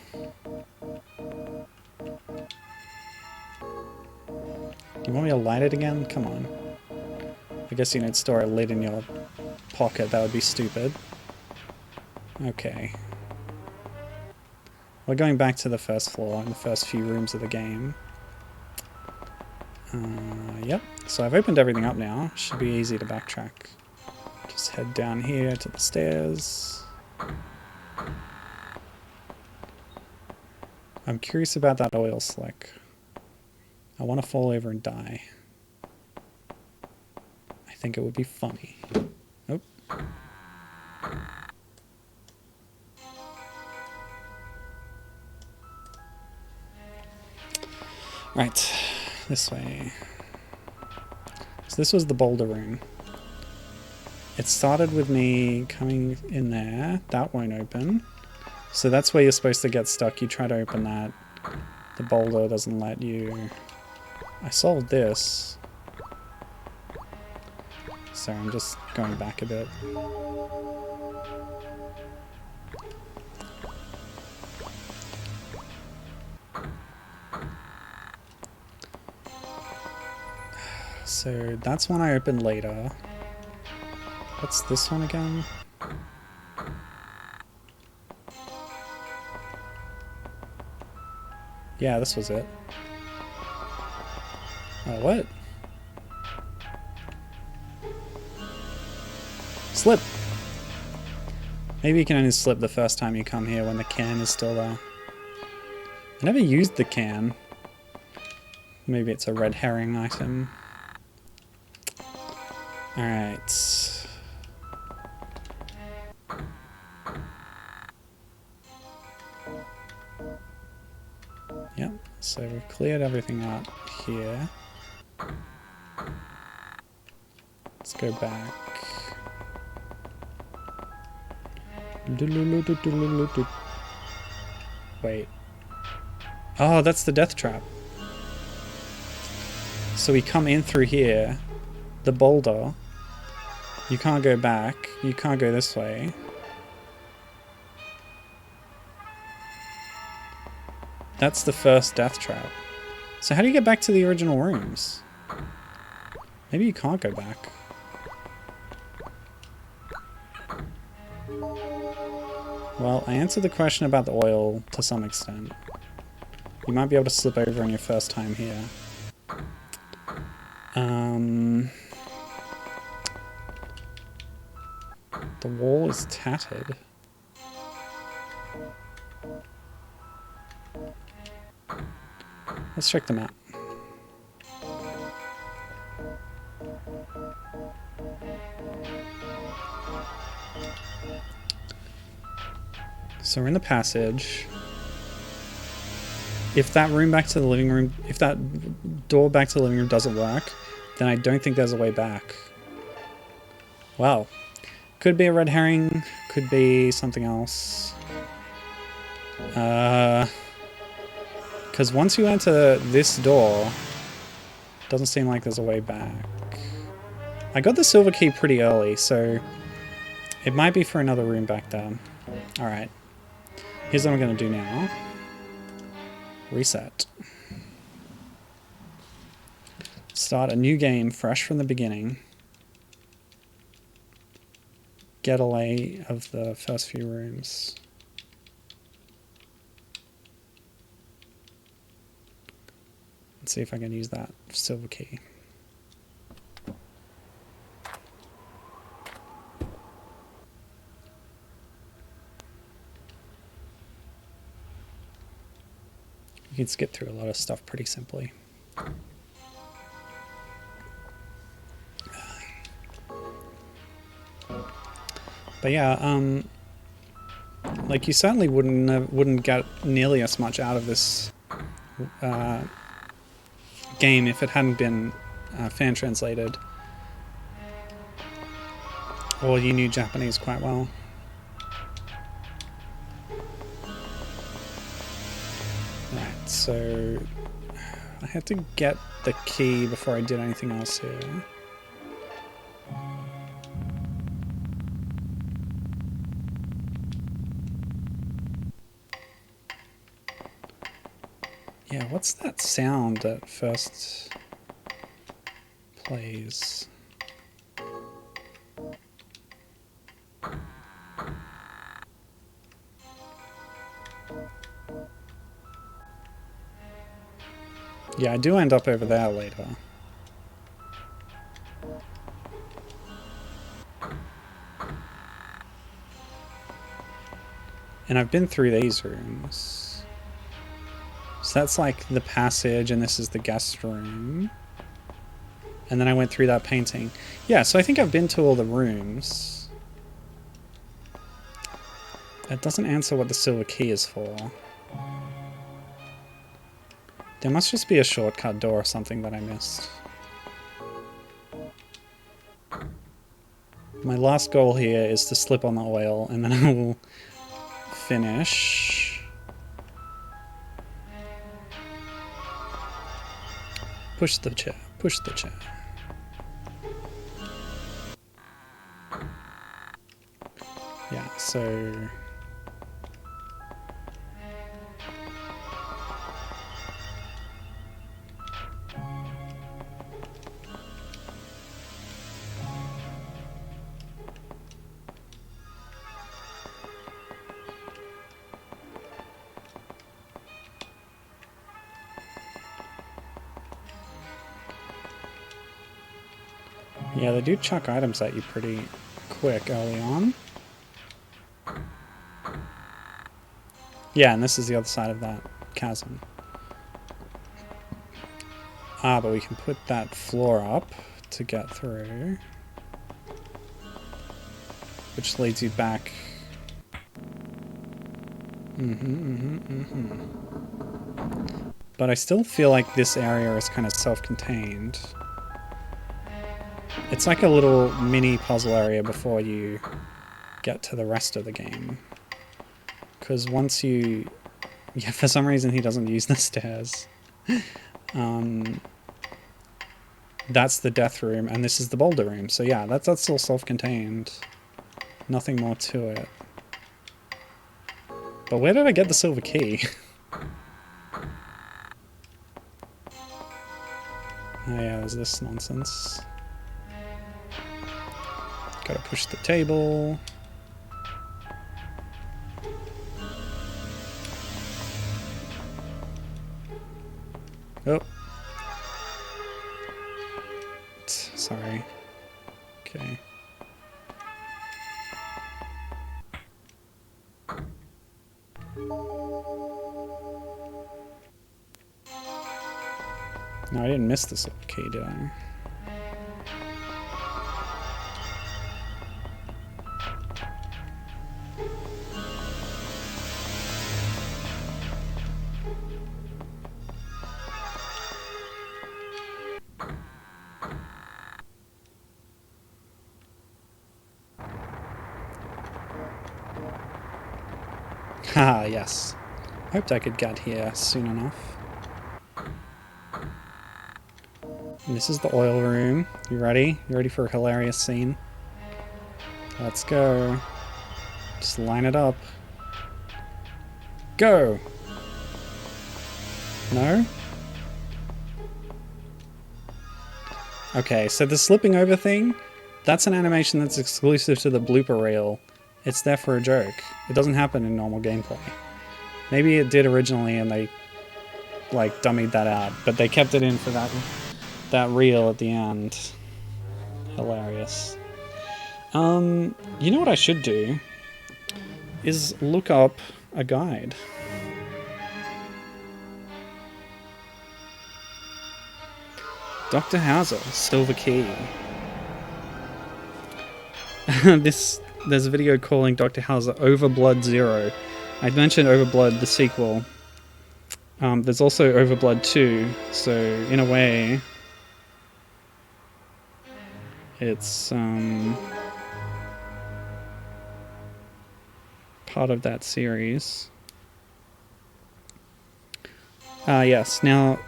You want me to light it again? Come on. I guess you don't store a lid in your pocket. That would be stupid. Okay. We're going back to the first floor in the first few rooms of the game. Yep. So I've opened everything up now. Should be easy to backtrack. Just head down here to the stairs. I'm curious about that oil slick. I want to fall over and die. I think it would be funny. Oh. Right. This way. So this was the boulder room. It started with me coming in there. That won't open. So that's where you're supposed to get stuck. You try to open that. The boulder doesn't let you. I solved this. Sorry, I'm just going back a bit. So that's one I opened later. What's this one again? Yeah, this was it. Oh, what? Slip! Maybe you can only slip the first time you come here when the can is still there. I never used the can. Maybe it's a red herring item. Alright. Yep, so we've cleared everything out here. Let's go back. Wait. Oh, that's the death trap. So we come in through here, the boulder. You can't go back. You can't go this way. That's the first death trap. So how do you get back to the original rooms? Maybe you can't go back. Well, I answered the question about the oil to some extent. You might be able to slip over on your first time here. The wall is tattered. Let's check the map. So we're in the passage. If that room back to the living room, if that door back to the living room doesn't work, then I don't think there's a way back. Wow. Could be a red herring, could be something else. Because once you enter this door, doesn't seem like there's a way back. I got the silver key pretty early, so it might be for another room back there. Alright. Here's what I'm going to do now. Reset. Start a new game fresh from the beginning. Get a lay of the first few rooms. Let's see if I can use that silver key. You can skip through a lot of stuff pretty simply. But yeah, like you certainly wouldn't get nearly as much out of this game if it hadn't been fan translated, or you knew Japanese quite well. Right, so I had to get the key before I did anything else here. Yeah, what's that sound that first plays? Yeah, I do end up over there later. And I've been through these rooms. So that's like the passage, and this is the guest room. And then I went through that painting. Yeah, so I think I've been to all the rooms. That doesn't answer what the silver key is for. There must just be a shortcut door or something that I missed. My last goal here is to slip on the oil, and then I will finish. Push the chair, push the chair. Yeah, so... yeah, they do chuck items at you pretty quick early on. Yeah, and this is the other side of that chasm. Ah, but we can put that floor up to get through. Which leads you back. But I still feel like this area is kind of self-contained. It's like a little mini puzzle area before you get to the rest of the game. Because once you... Yeah, for some reason he doesn't use the stairs. That's the death room, and this is the boulder room. So yeah, that's still self-contained. Nothing more to it. But where did I get the silver key? Oh yeah, there's this nonsense. Gotta push the table. Oh. Sorry. Okay. No, I didn't miss the silver key, did I? Haha, yes. Hoped I could get here soon enough. And this is the oil room. You ready? You ready for a hilarious scene? Let's go. Just line it up. Go! No? Okay, so the slipping over thing, that's an animation that's exclusive to the blooper reel. It's there for a joke. It doesn't happen in normal gameplay. Maybe it did originally and they, like, dummied that out, but they kept it in for that reel at the end. Hilarious. You know what I should do? Is look up a guide. Doctor Hauzer, Silver Key. There's a video calling Doctor Hauzer Overblood Zero. I'd mentioned Overblood, the sequel. There's also Overblood 2, so in a way, it's part of that series. Yes, now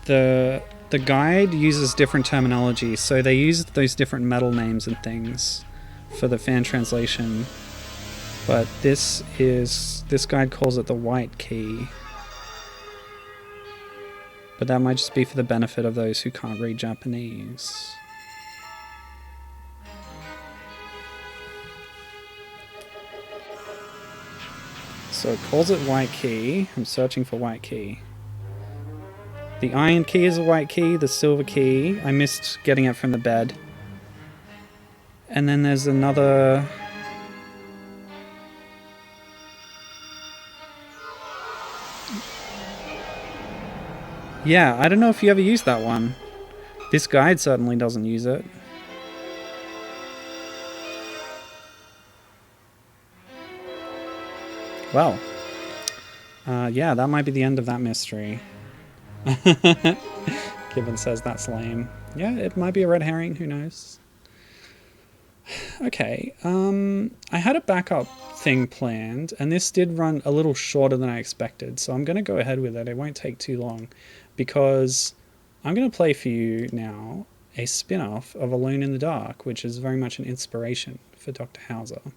the guide uses different terminology, so they use those different metal names and things for the fan translation. But this guide calls it the white key. But that might just be for the benefit of those who can't read Japanese. So it calls it white key. I'm searching for white key. The iron key is a white key, the silver key. I missed getting it from the bed. And then there's another... Yeah, I don't know if you ever used that one. This guide certainly doesn't use it. Well, yeah, that might be the end of that mystery. Gibbon says that's lame. Yeah, it might be a red herring, who knows? Okay, I had a backup thing planned, and this did run a little shorter than I expected, so I'm going to go ahead with it. It won't take too long, because I'm going to play for you now a spin-off of Alone in the Dark, which is very much an inspiration for Dr. Hauzer.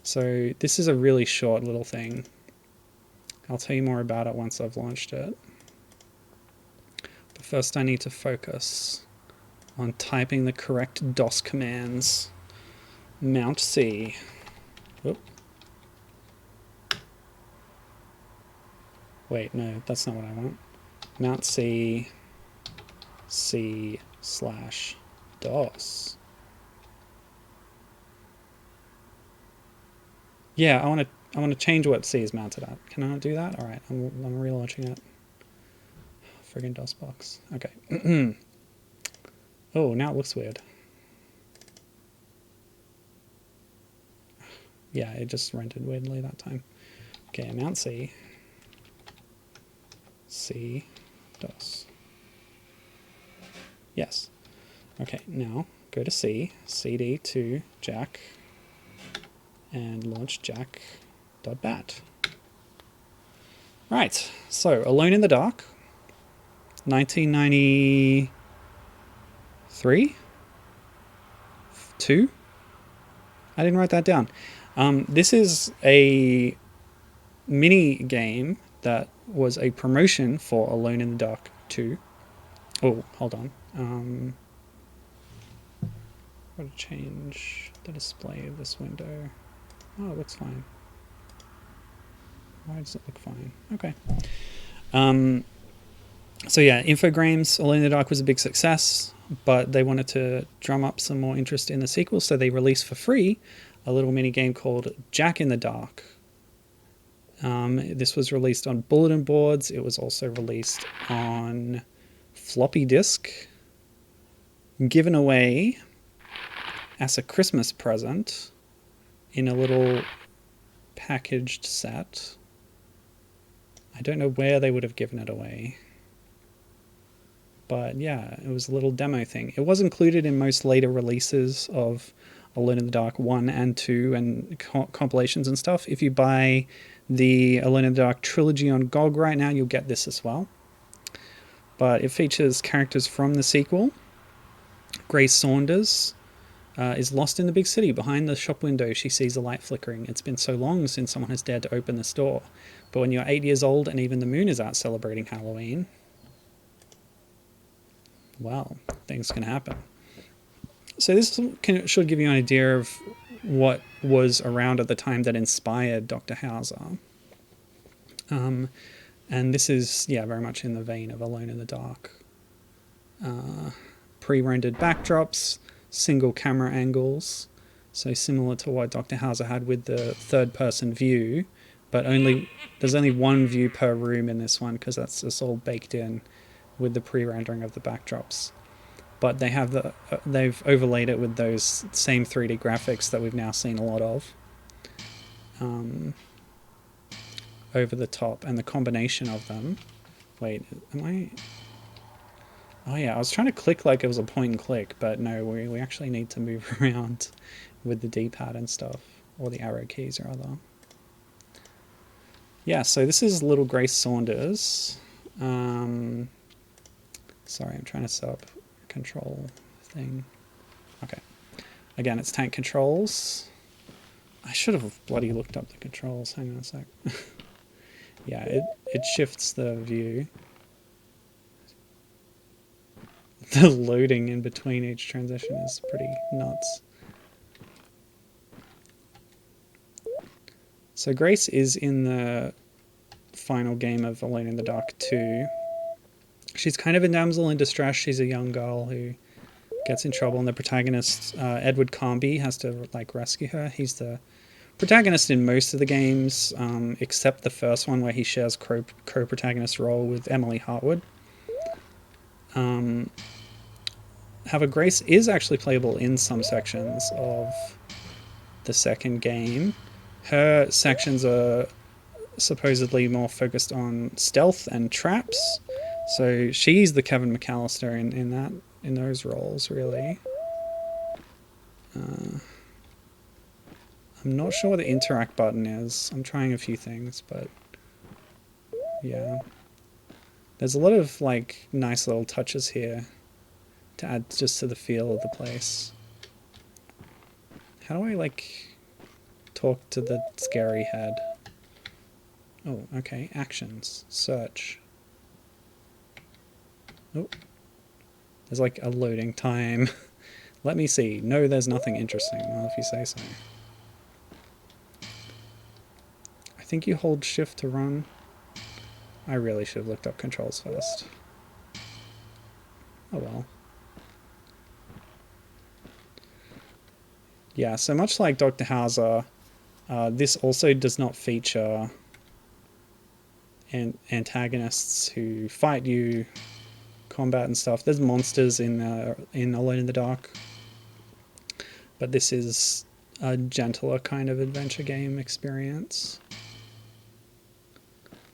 So this is a really short little thing. I'll tell you more about it once I've launched it. But first I need to focus on typing the correct DOS commands. Mount C. Whoop. Wait, no, that's not what I want. Mount C, C/DOS. Yeah, I want to change what C is mounted at. Can I do that? All right, I'm relaunching it. Friggin' DOS box. Okay. Oh, now it looks weird. Yeah, it just rendered weirdly that time. Okay, Mount C. C/DOS. Yes. Okay, now go to C, CD to Jack, and launch jack.bat. Right, so Alone in the Dark, 1993? 2? I didn't write that down. This is a mini game that was a promotion for Alone in the Dark 2. Oh, hold on. Got to change the display of this window. Oh, it looks fine. Why does it look fine? Okay. So yeah, Infogrames, Alone in the Dark was a big success, but they wanted to drum up some more interest in the sequel, so they released for free a little mini game called Jack in the Dark. This was released on bulletin boards. It was also released on floppy disk, given away as a Christmas present in a little packaged set. I don't know where they would have given it away. But yeah, it was a little demo thing. It was included in most later releases of Alone in the Dark 1 and 2 and compilations and stuff. If you buy the Alone in the Dark Trilogy on GOG right now, you'll get this as well. But it features characters from the sequel. Grace Saunders is lost in the big city. Behind the shop window, she sees a light flickering. It's been so long since someone has dared to open this door. But when you're 8 years old and even the moon is out celebrating Halloween, well, things can happen. So this should give you an idea of what was around at the time that inspired Dr. Hauzer. And this is, yeah, very much in the vein of Alone in the Dark. Pre-rendered backdrops, single camera angles, so similar to what Dr. Hauzer had with the third-person view, but there's only one view per room in this one because that's just all baked in. with the pre-rendering of the backdrops. But they have they've overlaid it with those same 3D graphics that we've now seen a lot of over the top, and the combination of them. Wait, am I? Oh yeah, I was trying to click like it was a point and click, but no, we actually need to move around with the D-pad and stuff, or the arrow keys rather. Yeah, so this is little Grace Saunders. Sorry, I'm trying to set up a control thing. Okay. Again, it's tank controls. I should have bloody looked up the controls. Hang on a sec. Yeah, it shifts the view. The loading in between each transition is pretty nuts. So Grace is in the final game of Alone in the Dark 2. She's kind of a damsel in distress. She's a young girl who gets in trouble, and the protagonist, Edward Carnby, has to like rescue her. He's the protagonist in most of the games, except the first one where he shares co-protagonist role with Emily Hartwood. However, Grace is actually playable in some sections of the second game. Her sections are supposedly more focused on stealth and traps, so she's the Kevin McAllister in those roles, really. I'm not sure what the interact button is. I'm trying a few things, but yeah. There's a lot of like nice little touches here to add just to the feel of the place. How do I like talk to the scary head? Oh, okay. Actions. Search. Oh. There's like a loading time. Let me see. No, there's nothing interesting. Well, if you say so. I think you hold shift to run. I really should have looked up controls first. Oh well. Yeah, so much like Doctor Hauzer, this also does not feature antagonists who fight you, combat and stuff. There's monsters in Alone in the Dark, but this is a gentler kind of adventure game experience.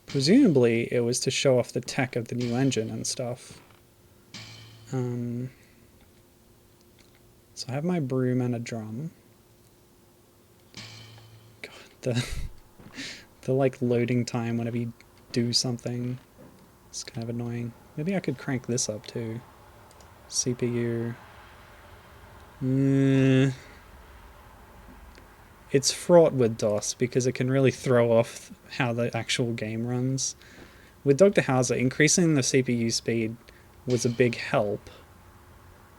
Presumably, it was to show off the tech of the new engine and stuff. So I have my broom and a drum. God, the like loading time whenever you do something is kind of annoying. Maybe I could crank this up too. CPU. It's fraught with DOS because it can really throw off how the actual game runs. With Doctor Hauzer, increasing the CPU speed was a big help,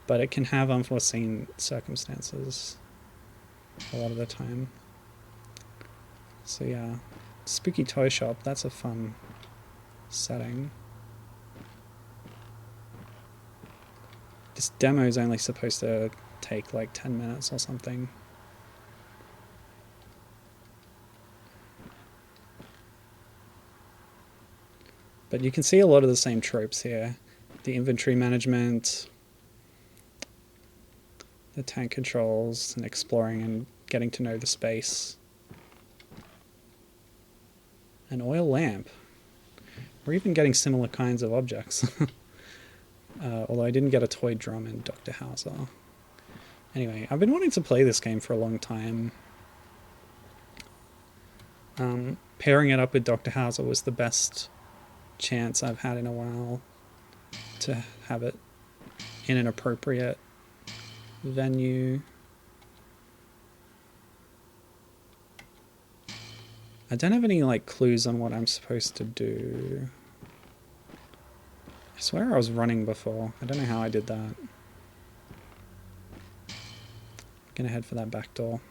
but it can have unforeseen circumstances a lot of the time. So yeah, Spooky Toy Shop, that's a fun setting. This demo is only supposed to take like 10 minutes or something. But you can see a lot of the same tropes here. The inventory management, the tank controls, and exploring and getting to know the space. An oil lamp. We're even getting similar kinds of objects. Although I didn't get a toy drum in Doctor Hauzer. Anyway, I've been wanting to play this game for a long time. Pairing it up with Doctor Hauzer was the best chance I've had in a while to have it in an appropriate venue. I don't have any like clues on what I'm supposed to do. I swear I was running before. I don't know how I did that. I'm gonna head for that back door.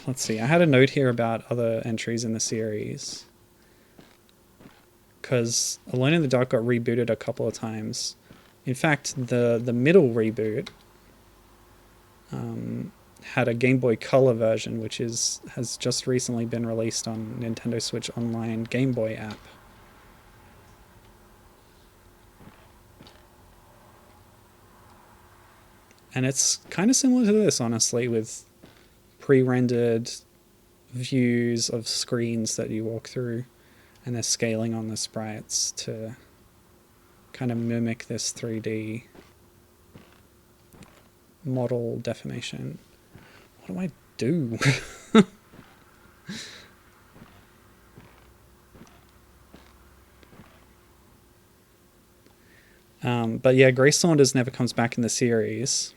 Let's see. I had a note here about other entries in the series, because Alone in the Dark got rebooted a couple of times. In fact, the middle reboot had a Game Boy Color version, which has just recently been released on Nintendo Switch Online Game Boy app. And it's kind of similar to this, honestly, with pre-rendered views of screens that you walk through, and they're scaling on the sprites to kind of mimic this 3D model deformation. What do I do? But yeah, Grace Saunders never comes back in the series.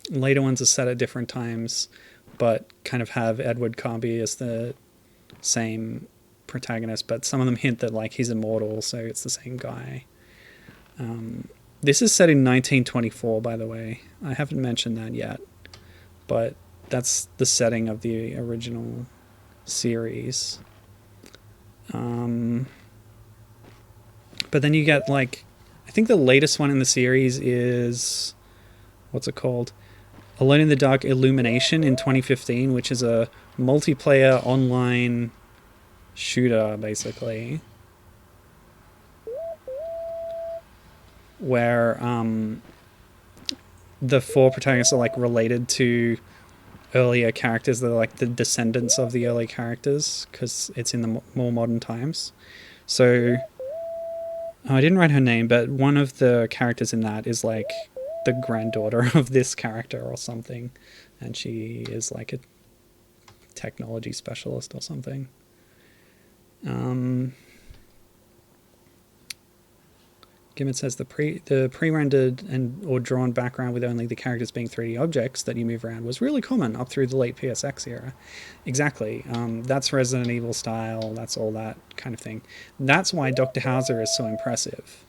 Later ones are set at different times, but kind of have Edward Carby as the same protagonist, but some of them hint that like he's immortal, so it's the same guy. This is set in 1924, by the way. I haven't mentioned that yet, but that's the setting of the original series. But then you get like, I think the latest one in the series is, what's it called? Alone in the Dark Illumination in 2015, which is a multiplayer online shooter, basically, where the four protagonists are like related to earlier characters that are like the descendants of the early characters, because it's in the more modern times. So I didn't write her name, but one of the characters in that is like the granddaughter of this character or something, and she is like a technology specialist or something. Gimmett says the pre-rendered and or drawn background with only the characters being 3D objects that you move around was really common up through the late PSX era. Exactly. That's Resident Evil style. That's all that kind of thing. That's why Doctor Hauzer is so impressive,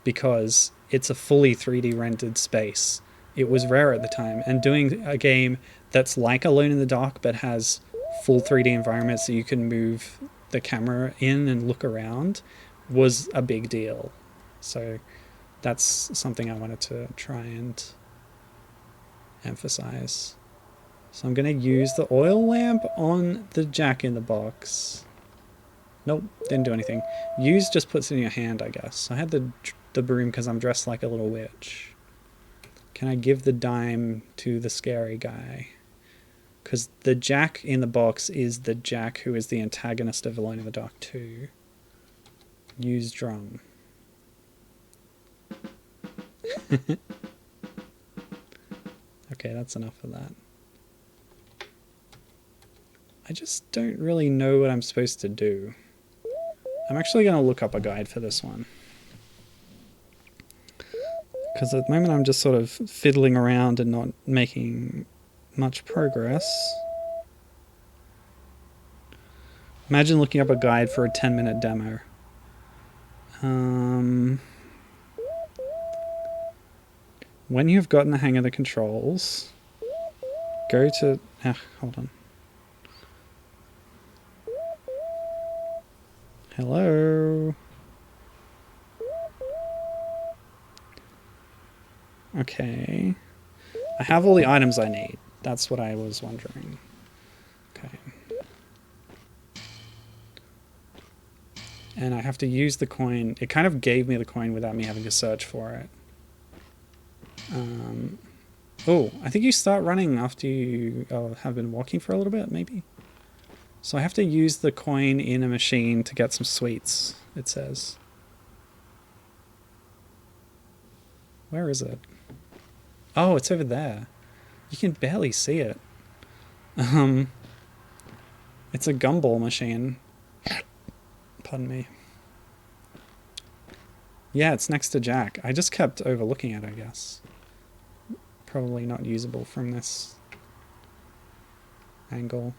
because it's a fully 3D rendered space. It was rare at the time, and doing a game that's like Alone in the Dark but has full 3D environments that you can move the camera in and look around was a big deal. So that's something I wanted to try and emphasize. So I'm going to use the oil lamp on the Jack in the Box. Nope, didn't do anything. Use just puts it in your hand, I guess. I had the broom because I'm dressed like a little witch. Can I give the dime to the scary guy? Because the Jack in the Box is the Jack who is the antagonist of Alone in the Dark 2. Use drum. Okay, that's enough of that. I just don't really know what I'm supposed to do. I'm actually going to look up a guide for this one, because at the moment I'm just sort of fiddling around and not making much progress. Imagine looking up a guide for a 10-minute demo. When you've gotten the hang of the controls, go to... hold on. Hello? Okay. I have all the items I need. That's what I was wondering. Okay. And I have to use the coin. It kind of gave me the coin without me having to search for it. Oh, I think you start running after you have been walking for a little bit, maybe? So I have to use the coin in a machine to get some sweets, it says. Where is it? Oh, it's over there. You can barely see it. It's a gumball machine. Pardon me. Yeah, it's next to Jack. I just kept overlooking it, I guess. Probably not usable from this angle.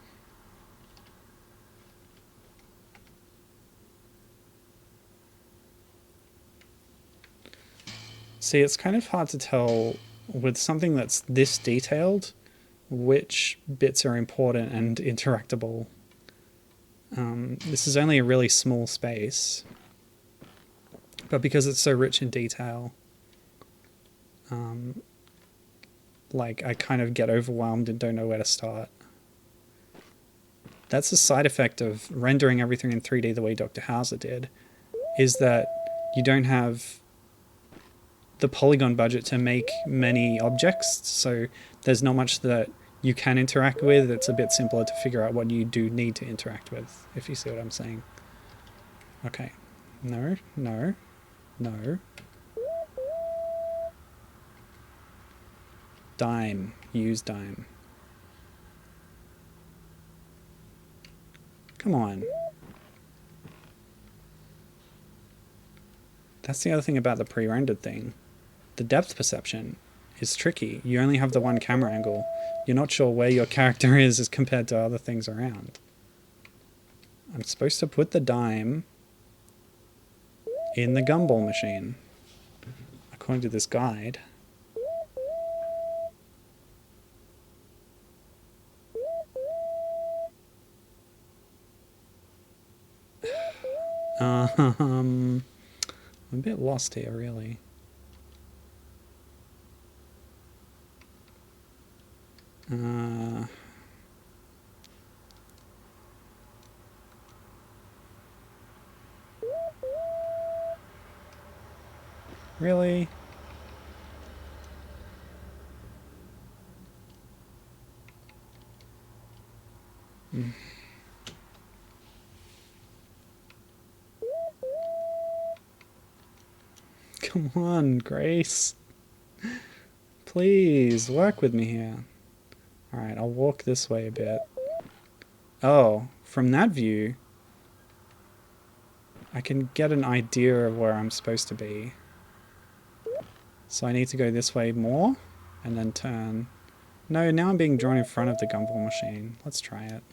See, it's kind of hard to tell with something that's this detailed which bits are important and interactable. This is only a really small space, but because it's so rich in detail, like I kind of get overwhelmed and don't know where to start. That's a side effect of rendering everything in 3D the way Doctor Hauzer did, is that you don't have the polygon budget to make many objects, so there's not much that you can interact with. It's a bit simpler to figure out what you do need to interact with, if you see what I'm saying. Okay. No, no, no. Dime. Use dime. Come on. That's the other thing about the pre-rendered thing. The depth perception is tricky. You only have the one camera angle. You're not sure where your character is as compared to other things around. I'm supposed to put the dime in the gumball machine, according to this guide. I'm a bit lost here, really. Really? Come on, Grace. Please, work with me here. Alright, I'll walk this way a bit. Oh, from that view, I can get an idea of where I'm supposed to be. So I need to go this way more, and then turn. No, now I'm being drawn in front of the gumball machine. Let's try it.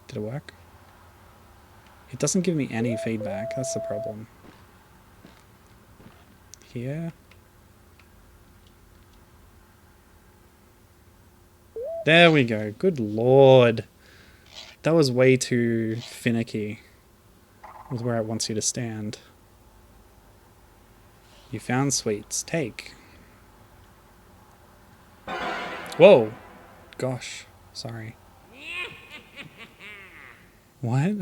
Did it work? It doesn't give me any feedback, that's the problem. Here. There we go. Good lord. That was way too finicky with where it wants you to stand. You found sweets. Take. Whoa. Gosh. Sorry. What?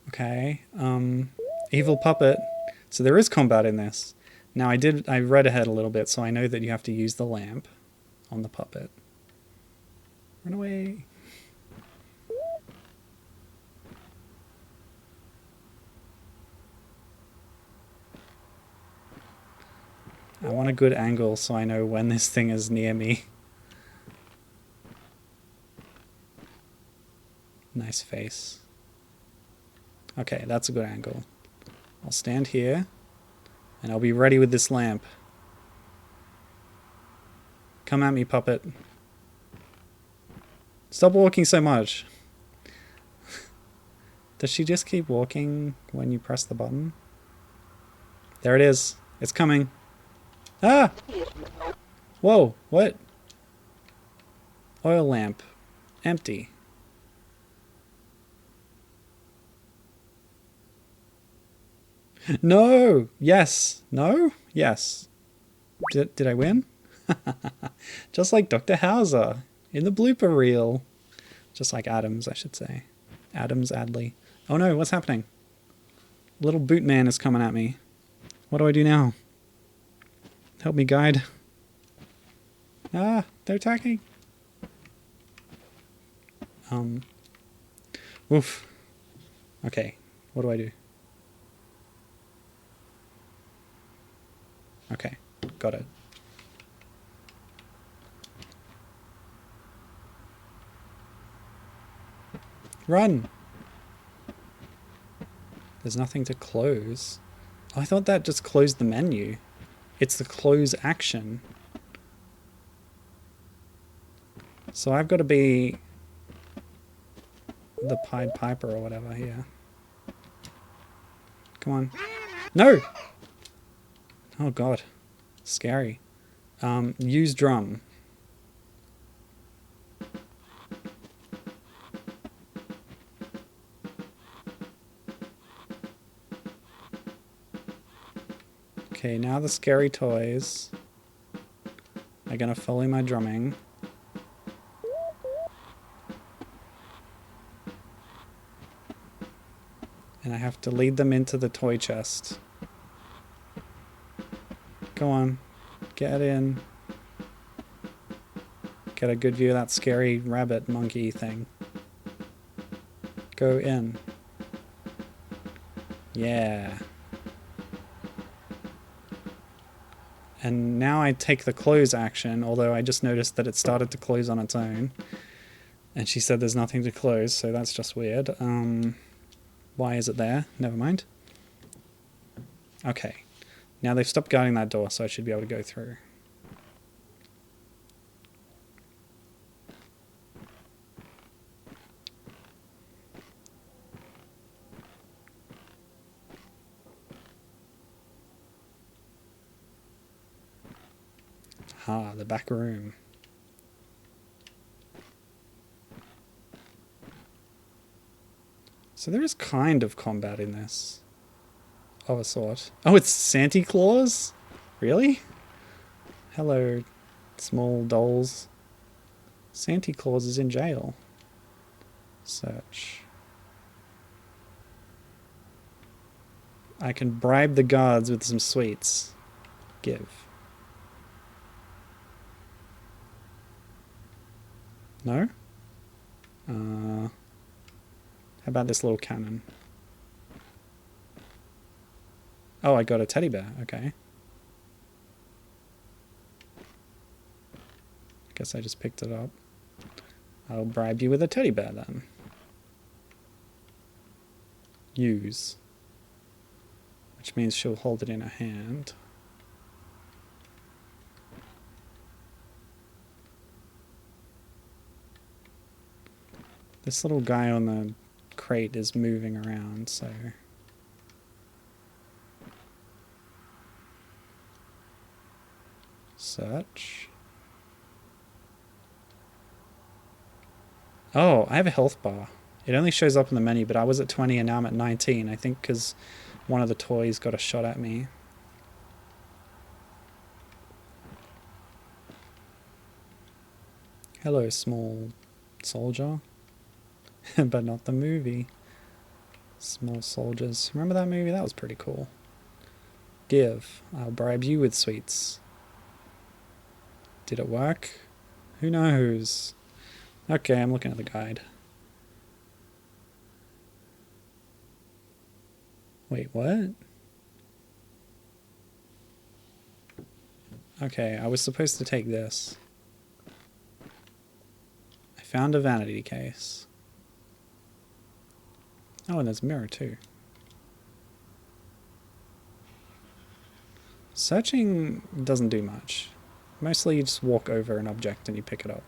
Okay. Evil puppet. So there is combat in this. Now I read ahead a little bit, so I know that you have to use the lamp on the puppet. Run away. I want a good angle so I know when this thing is near me. Nice face. Okay, that's a good angle. I'll stand here, and I'll be ready with this lamp. Come at me, puppet. Stop walking so much. Does she just keep walking when you press the button? There it is. It's coming. Ah! Whoa, what? Oil lamp. Empty. No! Yes. No? Yes. Did I win? Just like Doctor Hauzer in the blooper reel. Just like Adams, I should say. Adams Adley. Oh no, what's happening? Little boot man is coming at me. What do I do now? Help me, guide. Ah, they're attacking. Oof. Okay, what do I do? Okay, got it. Run! There's nothing to close. Oh, I thought that just closed the menu. It's the close action. So I've got to be the Pied Piper or whatever here. Come on. No! Oh god. Scary. Use drum. Okay, now the scary toys are gonna follow my drumming. And I have to lead them into the toy chest. Go on, get in. Get a good view of that scary rabbit monkey thing. Go in. Yeah. And now I take the close action, although I just noticed that it started to close on its own. And she said there's nothing to close, so that's just weird. Why is it there? Never mind. Okay. Now they've stopped guarding that door, so I should be able to go through. Ah, the back room. So there is kind of combat in this. Of a sort. Oh, it's Santa Claus? Really? Hello, small dolls. Santa Claus is in jail. Search. I can bribe the guards with some sweets. Give. No? How about this little cannon? Oh, I got a teddy bear. Okay. Guess I just picked it up. I'll bribe you with a teddy bear then. Use. Which means she'll hold it in her hand. This little guy on the crate is moving around, so... Search. Oh, I have a health bar. It only shows up in the menu, but I was at 20 and now I'm at 19, I think because one of the toys got a shot at me. Hello, small soldier. But not the movie. Small soldiers. Remember that movie? That was pretty cool. Give. I'll bribe you with sweets. Did it work? Who knows? Okay, I'm looking at the guide. Wait, what? Okay, I was supposed to take this. I found a vanity case. Oh, and there's a mirror too. Searching doesn't do much. Mostly you just walk over an object and you pick it up.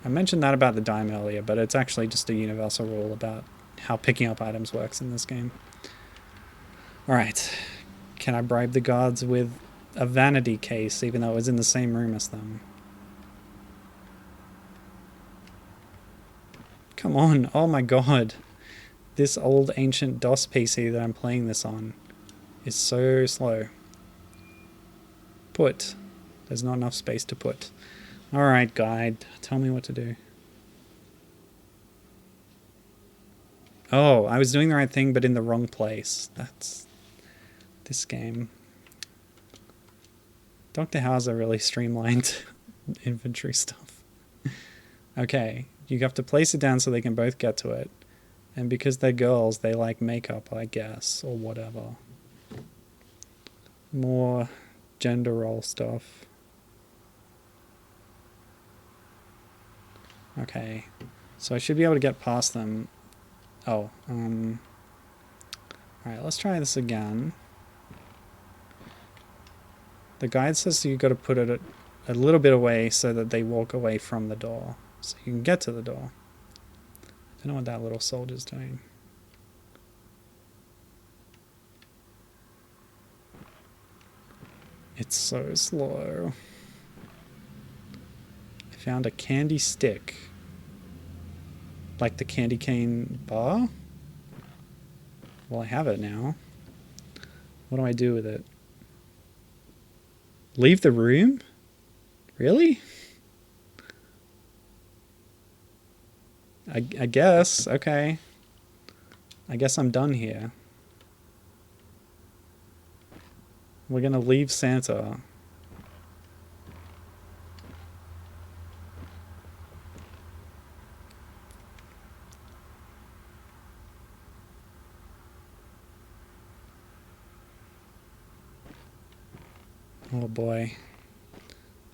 I mentioned that about the dime earlier, but it's actually just a universal rule about how picking up items works in this game. Alright. Can I bribe the guards with a vanity case, even though it was in the same room as them? Come on, oh my god. This old ancient DOS PC that I'm playing this on is so slow. Put. There's not enough space to put. Alright, guide. Tell me what to do. Oh, I was doing the right thing, but in the wrong place. That's this game. Doctor Hauzer really streamlined inventory stuff. Okay, you have to place it down so they can both get to it. And because they're girls, they like makeup, I guess, or whatever. More gender role stuff. Okay, so I should be able to get past them. Oh, alright, let's try this again. The guide says you got to put it a little bit away so that they walk away from the door. So you can get to the door. I don't know what that little soldier's doing. It's so slow. I found a candy stick. Like the candy cane bar? Well, I have it now. What do I do with it? Leave the room? Really? I guess. Okay. I guess I'm done here. We're gonna leave Santa. Oh boy.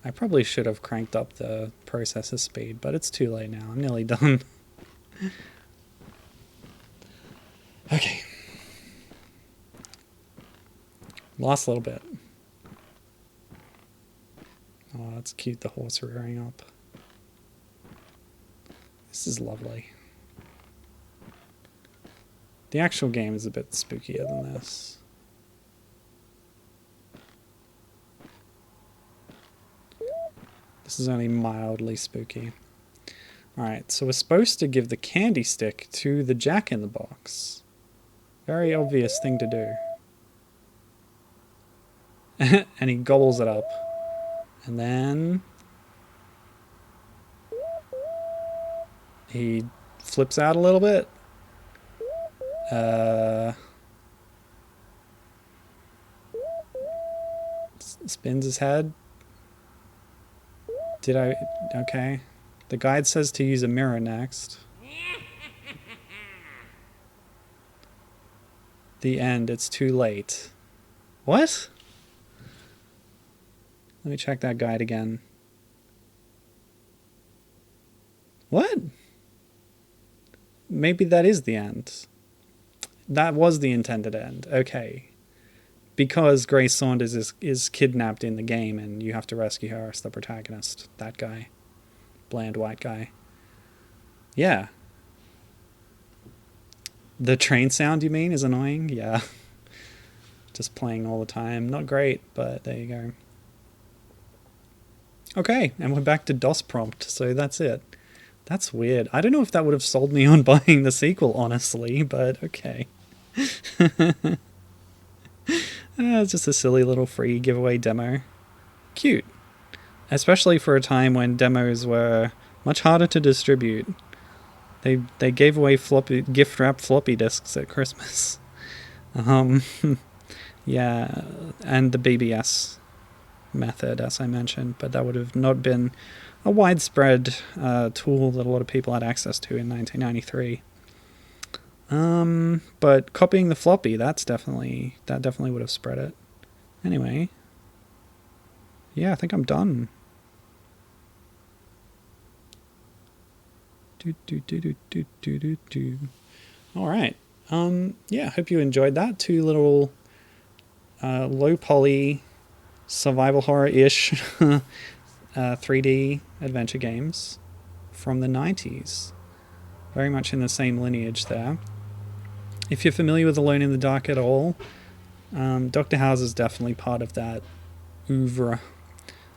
I probably should have cranked up the processor speed, but it's too late now. I'm nearly done. Okay. Last little bit. Oh, that's cute, the horse rearing up. This is lovely. The actual game is a bit spookier than this. This is only mildly spooky. Alright, so we're supposed to give the candy stick to the Jack-in-the-Box. Very obvious thing to do. And he gobbles it up. And then he flips out a little bit. Spins his head. Okay. The guide says to use a mirror next. The end. It's too late. What? Let me check that guide again. What? Maybe that is the end. That was the intended end. Okay. Because Grace Saunders is kidnapped in the game and you have to rescue her as the protagonist. That guy. Bland white guy. Yeah. The train sound, you mean, is annoying? Yeah. Just playing all the time. Not great, but there you go. Okay, and we're back to DOS prompt, so that's it. That's weird. I don't know if that would have sold me on buying the sequel, honestly, but okay. It's just a silly little free giveaway demo. Cute. Especially for a time when demos were much harder to distribute. They gave away gift wrapped floppy disks at Christmas. Yeah, and the BBS method, as I mentioned, but that would have not been a widespread tool that a lot of people had access to in 1993. But copying the floppy, that definitely would have spread it. Anyway, yeah, I think I'm done. All right. Yeah, hope you enjoyed that. Two little low poly survival horror-ish 3D adventure games from the 90s. Very much in the same lineage there. If you're familiar with Alone in the Dark at all, Doctor Hauzer is definitely part of that oeuvre.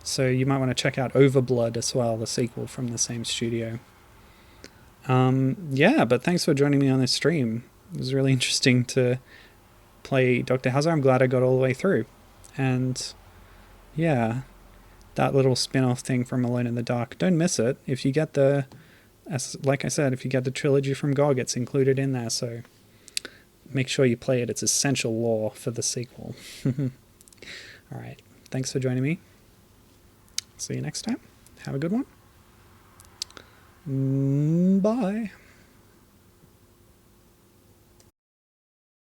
So you might want to check out Overblood as well, the sequel from the same studio. Yeah, but thanks for joining me on this stream. It was really interesting to play Doctor Hauzer. I'm glad I got all the way through. And yeah, that little spin-off thing from Alone in the Dark, don't miss it. If you get like I said, if you get the trilogy from GOG, it's included in there, so make sure you play it. It's essential lore for the sequel. Alright, thanks for joining me. See you next time. Have a good one. Bye.